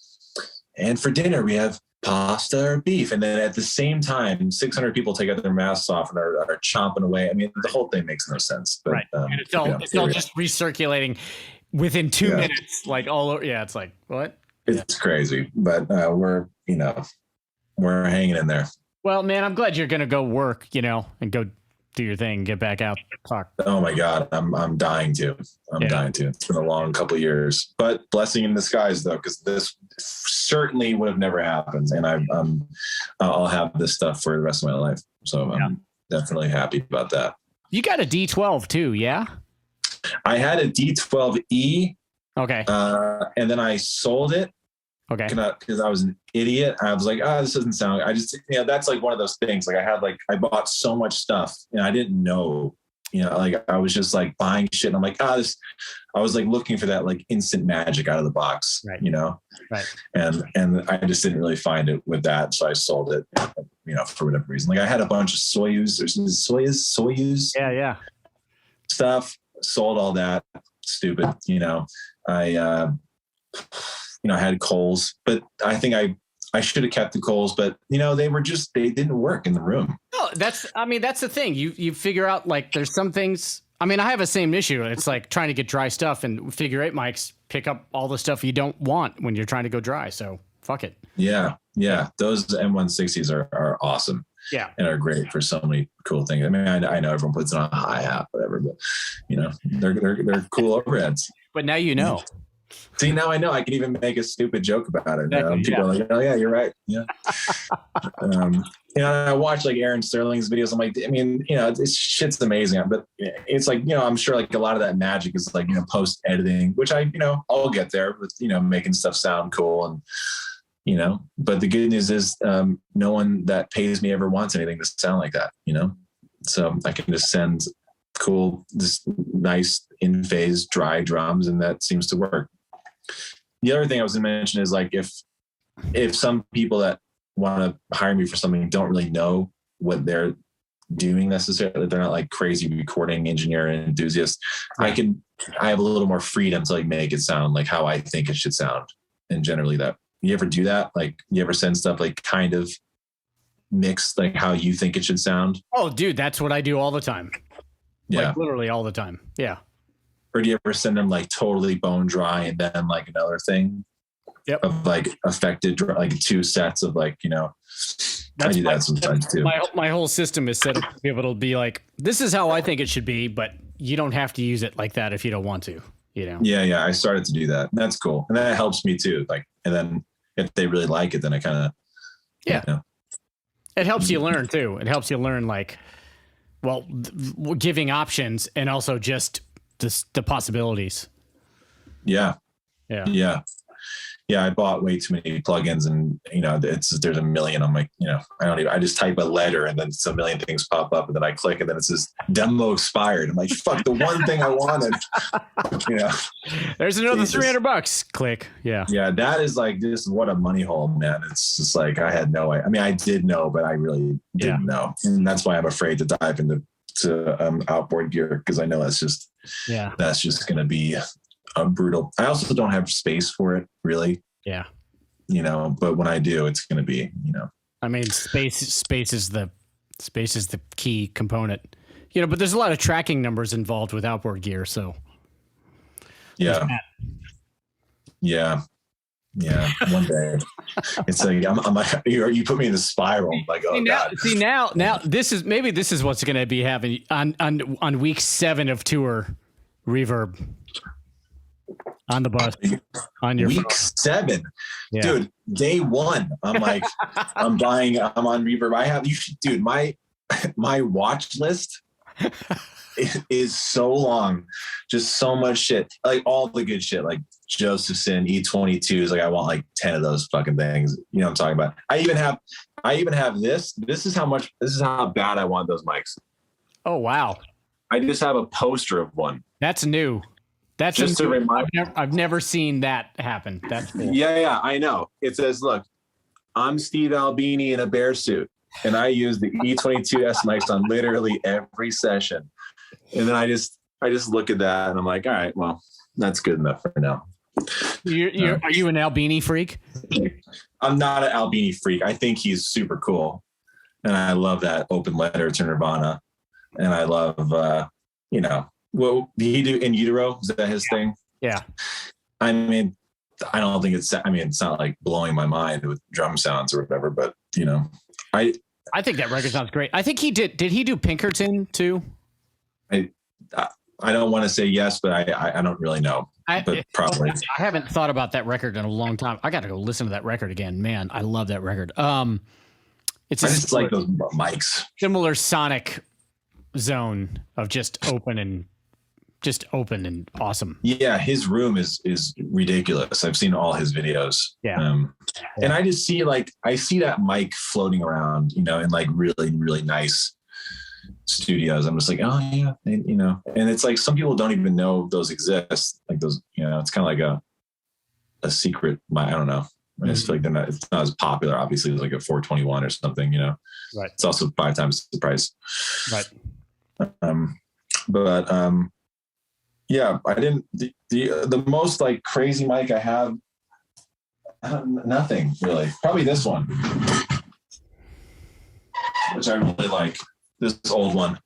and for dinner, we have pasta or beef. And then at the same time, 600 people take out their masks off and are chomping away. I mean, the whole thing makes no sense. But, right. And it's all just recirculating within 2 minutes, like all over. Yeah, it's like, what? It's crazy. But we're hanging in there. Well, man, I'm glad you're going to go work, and go do your thing, get back out, talk. Oh my God. I'm dying to. Dying to. It's been a long couple of years, but blessing in disguise though, because this certainly would have never happened. And I'll have this stuff for the rest of my life. So I'm definitely happy about that. You got a D12 too, yeah? I had a D12E. Okay. And then I sold it. Okay. Because I was an idiot. I was like, this doesn't sound, that's like one of those things. Like I bought so much stuff and I didn't know, like I was just like buying shit. And I'm like, I was like looking for that like instant magic out of the box, right. Right. And I just didn't really find it with that. So I sold it, for whatever reason. Like I had a bunch of Soyuz yeah. stuff, sold all that. Stupid, I had Kohl's, but I think I should have kept the Kohl's, but they didn't work in the room. No, that's the thing. You figure out like there's some things. I mean, I have the same issue. It's like trying to get dry stuff, and figure 8 mics pick up all the stuff you don't want when you're trying to go dry. So fuck it. Yeah. Those M160s are awesome. Yeah, and are great for so many cool things. I mean, I know everyone puts it on a hi-hat, whatever, but they're cool overheads. But now you know. See, now I know I can even make a stupid joke about it. Exactly, People are like, oh yeah, you're right. Yeah. I watch like Aaron Sterling's videos. I'm like, this shit's amazing. But it's like, I'm sure like a lot of that magic is like, post editing, which I'll get there with, making stuff sound cool and, but the good news is no one that pays me ever wants anything to sound like that, so I can just send cool, just nice in phase, dry drums. And that seems to work. The other thing I was going to mention is like, if some people that want to hire me for something don't really know what they're doing necessarily, they're not like crazy recording engineer and enthusiasts. I have a little more freedom to like make it sound like how I think it should sound. And generally you ever do that? Like you ever send stuff like kind of mixed, like how you think it should sound? Oh dude, that's what I do all the time. Yeah. Like literally all the time. Yeah. Or do you ever send them like totally bone dry and then like another thing of like affected, like 2 sets of like, I do that sometimes too. My whole system is set up to be able to be like, this is how I think it should be, but you don't have to use it like that if you don't want to, Yeah. I started to do that. That's cool. And that helps me too. Like, and then if they really like it, then I kind of, it helps you learn too. It helps you learn like, well, giving options and also just the possibilities. Yeah. I bought way too many plugins, and there's a million. I'm like, I just type a letter and then it's a million things pop up, and then I click and then it says demo expired. I'm like, fuck, the one thing I wanted. There's another $300. Click. Yeah. That is like, this is what a money hole, man. It's just like, I had no idea. I mean, I did know, but I really didn't know, and that's why I'm afraid to dive into outboard gear, because I know that's just going to be brutal. I also don't have space for it, really. Yeah. But when I do, it's going to be, I mean, space is the key component, but there's a lot of tracking numbers involved with outboard gear. So yeah. One day it's like, you put me in the spiral. I'm like, oh God. Now this is what's going to be happening on week 7 of tour. Reverb on the bus, on your week phone. 7, dude. Day 1, I'm like, I'm on Reverb. Dude, my watch list is so long, just so much shit, like all the good shit, like Josephson E22s. Like I want like 10 of those fucking things. You know what I'm talking about? I even have this. This is how bad I want those mics. Oh wow! I just have a poster of one. That's new. That's just to remind. I've never seen that happen. That's cool. Yeah, I know. It says, "Look, I'm Steve Albini in a bear suit, and I use the E22S mics on literally every session." And then I just look at that, and I'm like, "All right, well, that's good enough for now." Are you an Albini freak? I'm not an Albini freak. I think he's super cool, and I love that open letter to Nirvana, and I love, what did he do in utero? Is that his thing? Yeah. I mean, I don't think it's not like blowing my mind with drum sounds or whatever, but I think that record sounds great. I think he did he do Pinkerton too? I don't want to say yes, but I don't really know. But probably. I haven't thought about that record in a long time. I got to go listen to that record again. Man, I love that record. It's just like those mics. Similar sonic zone of just open and awesome. Yeah, his room is ridiculous. I've seen all his videos. Yeah. And I just see that mic floating around, in like really, really nice studios. I'm just like, oh yeah, and it's like some people don't even know those exist. Like those, it's kind of like a secret. I don't know. I just feel like it's not as popular. Obviously, it's like a 421 or something. Right. It's also 5 times the price. Right. Yeah, I didn't. The most like crazy mic I have, nothing really. Probably this one, which I really like. This old one.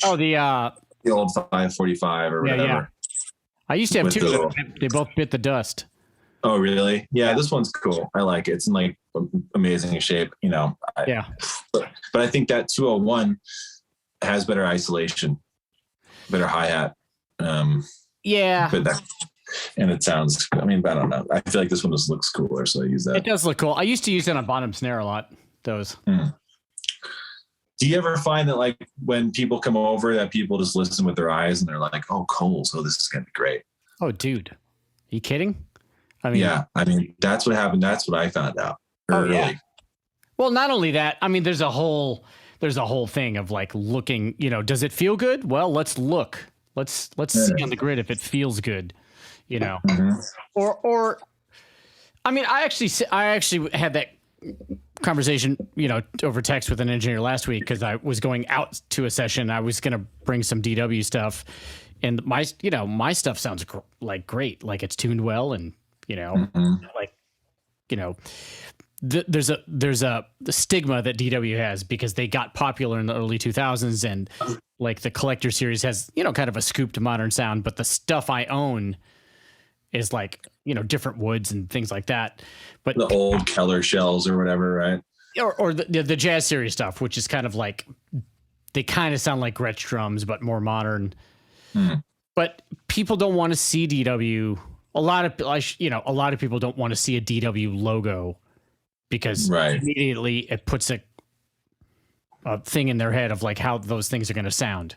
Oh, the old 545 or whatever. Yeah. I used to have 2. They both bit the dust. Oh, really? Yeah, this one's cool. I like it. It's in like amazing shape. But I think that 201 has better isolation, better hi-hat. And it sounds, I don't know. I feel like this one just looks cooler, so I use that. It does look cool. I used to use it on bottom snare a lot, those. Do you ever find that like when people come over that people just listen with their eyes and they're like, oh, Coles, this is going to be great. Oh, dude. Are you kidding? That's what happened. That's what I found out early. Yeah. Well, not only that, there's a whole thing of like looking, does it feel good? Well, let's look. Let's see on the grid if it feels good, Mm-hmm. or I actually had that conversation, over text with an engineer last week, because I was going out to a session. I was going to bring some DW stuff, and my stuff sounds great. Like it's tuned well, and there's a stigma that DW has because they got popular in the early 2000s, and like the collector series has, kind of a scooped modern sound, but the stuff I own is like, different woods and things like that. But the old Keller shells or whatever, right? Or the jazz series stuff, which is kind of like, they kind of sound like Gretsch drums, but more modern. But people don't want to see DW. A lot of people don't want to see a DW logo because immediately it puts a thing in their head of like how those things are going to sound.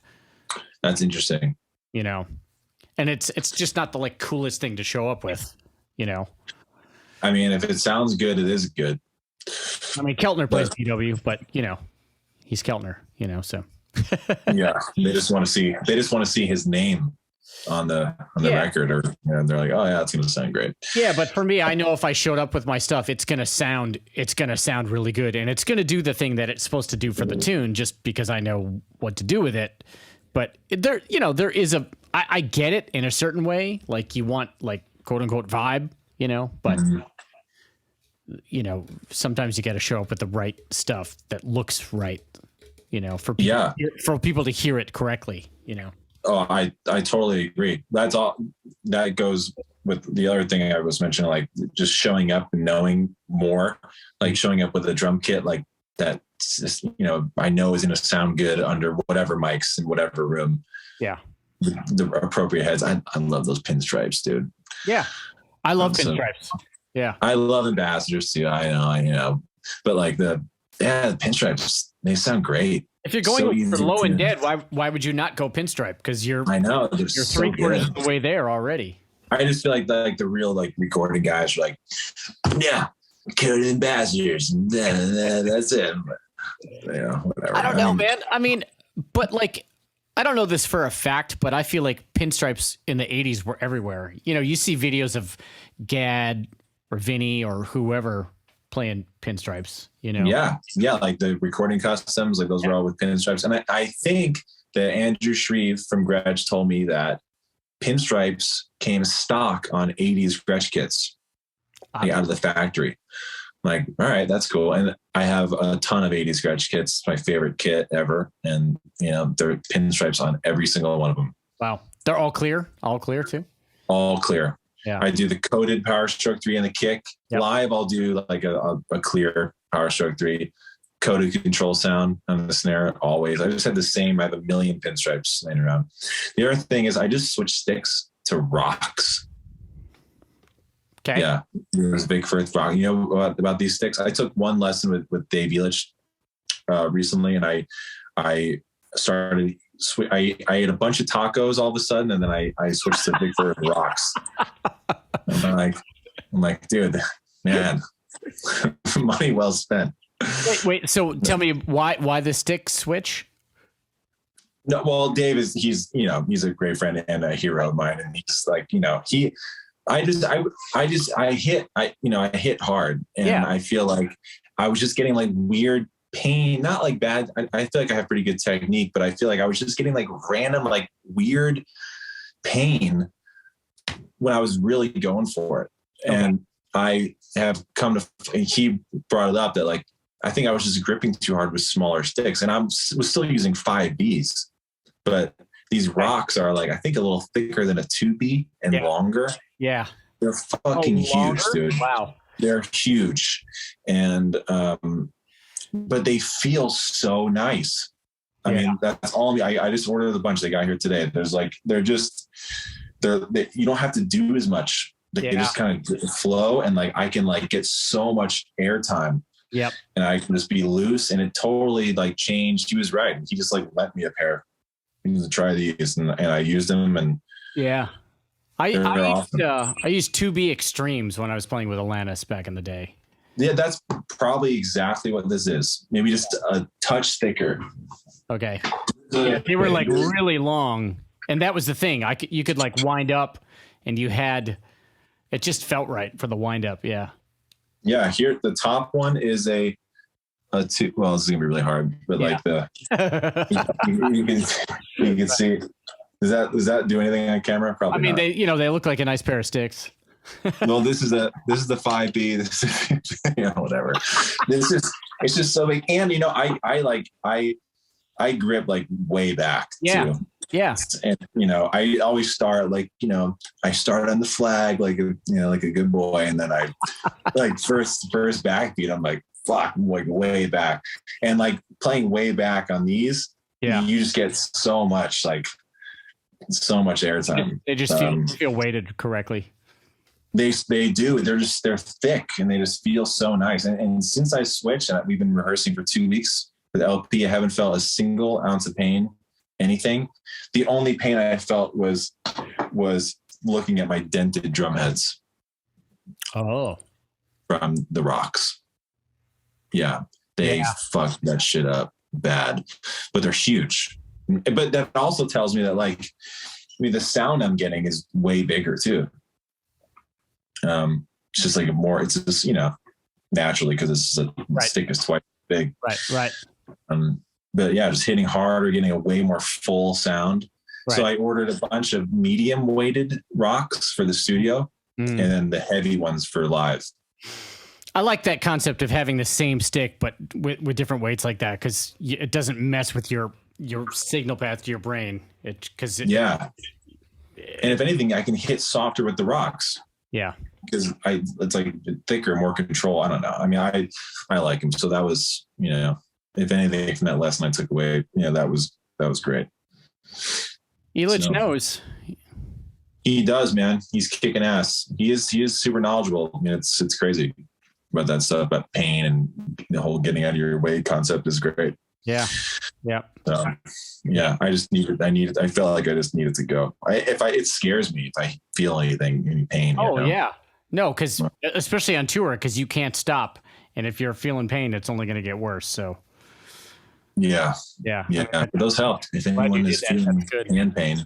That's interesting. And it's just not the like coolest thing to show up with, I mean, if it sounds good, it is good. I mean, Keltner plays DW, but he's Keltner, so. Yeah, they just want to see his name on the record, or they're like, oh yeah, it's gonna sound great. Yeah, but for me, I know if I showed up with my stuff, it's gonna sound really good, and it's gonna do the thing that it's supposed to do for the tune, just because I know what to do with it. But there is I get it in a certain way, like you want like quote unquote vibe, but sometimes you got to show up with the right stuff that looks right, for people to hear it correctly, Oh, I totally agree. That's all. That goes with the other thing I was mentioning, like just showing up and knowing more, like showing up with a drum kit like that. Just, I know is going to sound good under whatever mics in whatever room. Yeah, the appropriate heads. I love those pinstripes, dude. Yeah, I love pinstripes. Yeah, I love ambassadors too. I know, but like the pinstripes, they sound great. If you're going for low and dead, why would you not go pinstripe? Because you're 3/4 of the way there already. I just feel like the real like recording guys are like, yeah, code ambassadors, that's it. Whatever. I don't know, man. I mean, but like, I don't know this for a fact, but I feel like pinstripes in the 80s were everywhere. You see videos of Gad or Vinny or whoever playing pinstripes, Yeah, like the recording customs, like those were all with pinstripes. And I think that Andrew Shreve from Gretsch told me that pinstripes came stock on 80s Gretsch kits out of the factory. I'm like, all right, that's cool. And I have a ton of 80s Gretsch kits. It's my favorite kit ever. And, there are pinstripes on every single one of them. Wow. They're all clear? All clear too? All clear. Yeah. I do the coated Power Stroke 3 and the kick. Yep. Live, I'll do like a clear Power Stroke 3, coated control sound on the snare always. I just have the same. I have a million pinstripes laying around. The other thing is I just switch sticks to rocks. Okay. Yeah. There's Big Firth rock. About these sticks? I took one lesson with Dave Elich recently, and I started. I ate a bunch of tacos all of a sudden, and then I switched to Big Firth rocks. And I'm like, dude, man, money well spent. Wait. So tell me why the stick switch? No, well, Dave he's a great friend and a hero of mine, and he's like, I hit hard, and I feel like I was just getting like weird pain, not like bad. I feel like I have pretty good technique, but I feel like I was just getting like random, like weird pain when I was really going for it. Okay. And I have come to, he brought it up that like, I think I was just gripping too hard with smaller sticks, and I was still using 5Bs, but these rocks are like, I think a little thicker than a 2B and longer. Yeah. They're fucking huge, dude. Wow. They're huge. And, but they feel so nice. I mean, that's all. I just ordered a bunch. They got here today. There's like, you don't have to do as much. They just kind of flow, and like, I can like get so much airtime. Yep. And I can just be loose, and it totally like changed. He was right. He just like lent me a pair. He used to try these, and I used them, and I used 2B Extremes when I was playing with Alanis back in the day. Yeah, that's probably exactly what this is. Maybe just a touch thicker. Okay. Yeah, they were like really long, and that was the thing. You could like wind up, and it just felt right for the wind up. Yeah. Yeah. Here, the top one is a two. Well, this is gonna be really hard, but like you can see. Does that do anything on camera? Probably. I mean, not. They look like a nice pair of sticks. Well, this is the 5B. This is, whatever. It's just so big. And I I grip like way back Yeah. too. Yeah. And, I always start like, I start on the flag, like, like a good boy. And then I like first backbeat, I'm like, fuck, like way back. And like playing way back on these, you just get so much airtime. They just feel weighted correctly. They do. They're thick and they just feel so nice. And since I switched, and we've been rehearsing for 2 weeks with LP, I haven't felt a single ounce of pain, anything. The only pain I felt was looking at my dented drum heads. Oh. From the rocks. Yeah. They fucked that shit up bad, but they're huge. But that also tells me that like, the sound I'm getting is way bigger too. It's just like it's just, naturally, because it's a stick is twice big. Right. But yeah, just hitting hard or getting a way more full sound. Right. So I ordered a bunch of medium weighted rocks for the studio and then the heavy ones for live. I like that concept of having the same stick, but with different weights like that, because it doesn't mess with your signal path to your brain. And if anything, I can hit softer with the rocks. Yeah. Because it's like thicker, more control. I don't know. I mean, I like him. So that was, if anything from that lesson I took away, that was great. Elich knows. He does, man. He's kicking ass. He is super knowledgeable. I mean, it's crazy about that stuff, about pain, and the whole getting out of your way concept is great. Yeah. Yeah. So, yeah, I feel like I just needed to go. It scares me if I feel any pain. Oh, yeah. No, because especially on tour, because you can't stop. And if you're feeling pain, it's only going to get worse. So. Yeah. But those help. If anyone is feeling hand pain,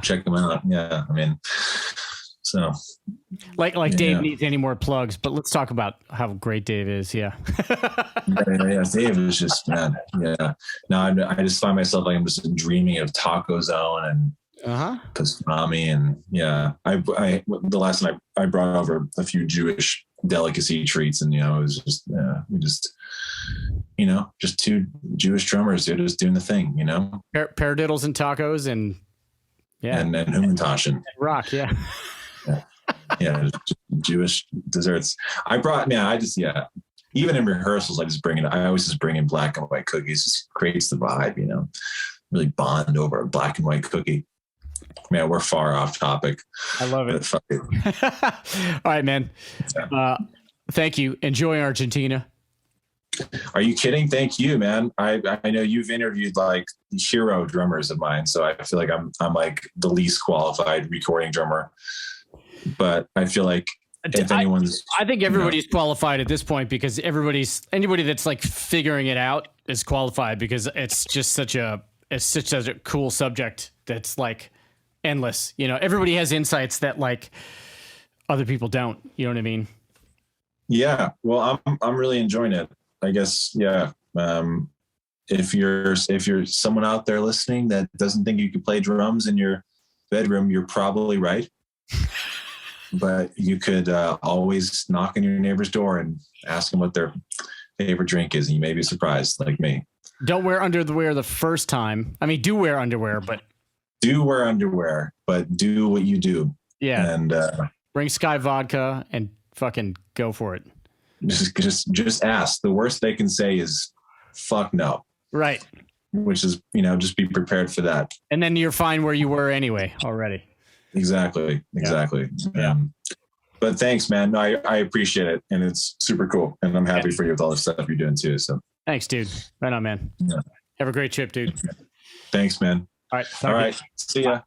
check them out. Yeah. I mean, so. Like Dave needs any more plugs, but let's talk about how great Dave is. Yeah. Dave is just, man. Yeah. Now I just find myself like I'm just dreaming of Taco Zone and pastrami, and the last night I brought over a few Jewish delicacy treats, and it was just we just just two Jewish drummers, they're just doing the thing, paradiddles and tacos and Humantaschen rock, just Jewish desserts. Even in rehearsals, I always just bring in black and white cookies. Just creates the vibe, really bond over a black and white cookie. Man, we're far off topic. I love it. All right, man. Thank you. Enjoy Argentina. Are you kidding? Thank you, man. I know you've interviewed like hero drummers of mine, so I feel like I'm like the least qualified recording drummer. But I feel like if anyone's, I think everybody's qualified at this point, because anybody that's like figuring it out is qualified, because it's such a cool subject that's like endless. Everybody has insights that like other people don't. You know what I mean? Yeah. Well, I'm really enjoying it, I guess. Yeah. If you're someone out there listening that doesn't think you can play drums in your bedroom, you're probably right. But you could always knock on your neighbor's door and ask them what their favorite drink is, and you may be surprised, like me. Don't wear underwear the first time. I mean, do wear underwear, but do what you do. Yeah. And bring Sky vodka and fucking go for it. Just ask. The worst they can say is fuck no. Right. Which is, just be prepared for that. And then you're fine where you were anyway already. Exactly. Yeah. But thanks, man. No, I appreciate it, and it's super cool, and I'm happy for you with all the stuff you're doing too. So thanks, dude. Right on, man. Yeah. Have a great trip, dude. Thanks, man. All right. All right. See ya.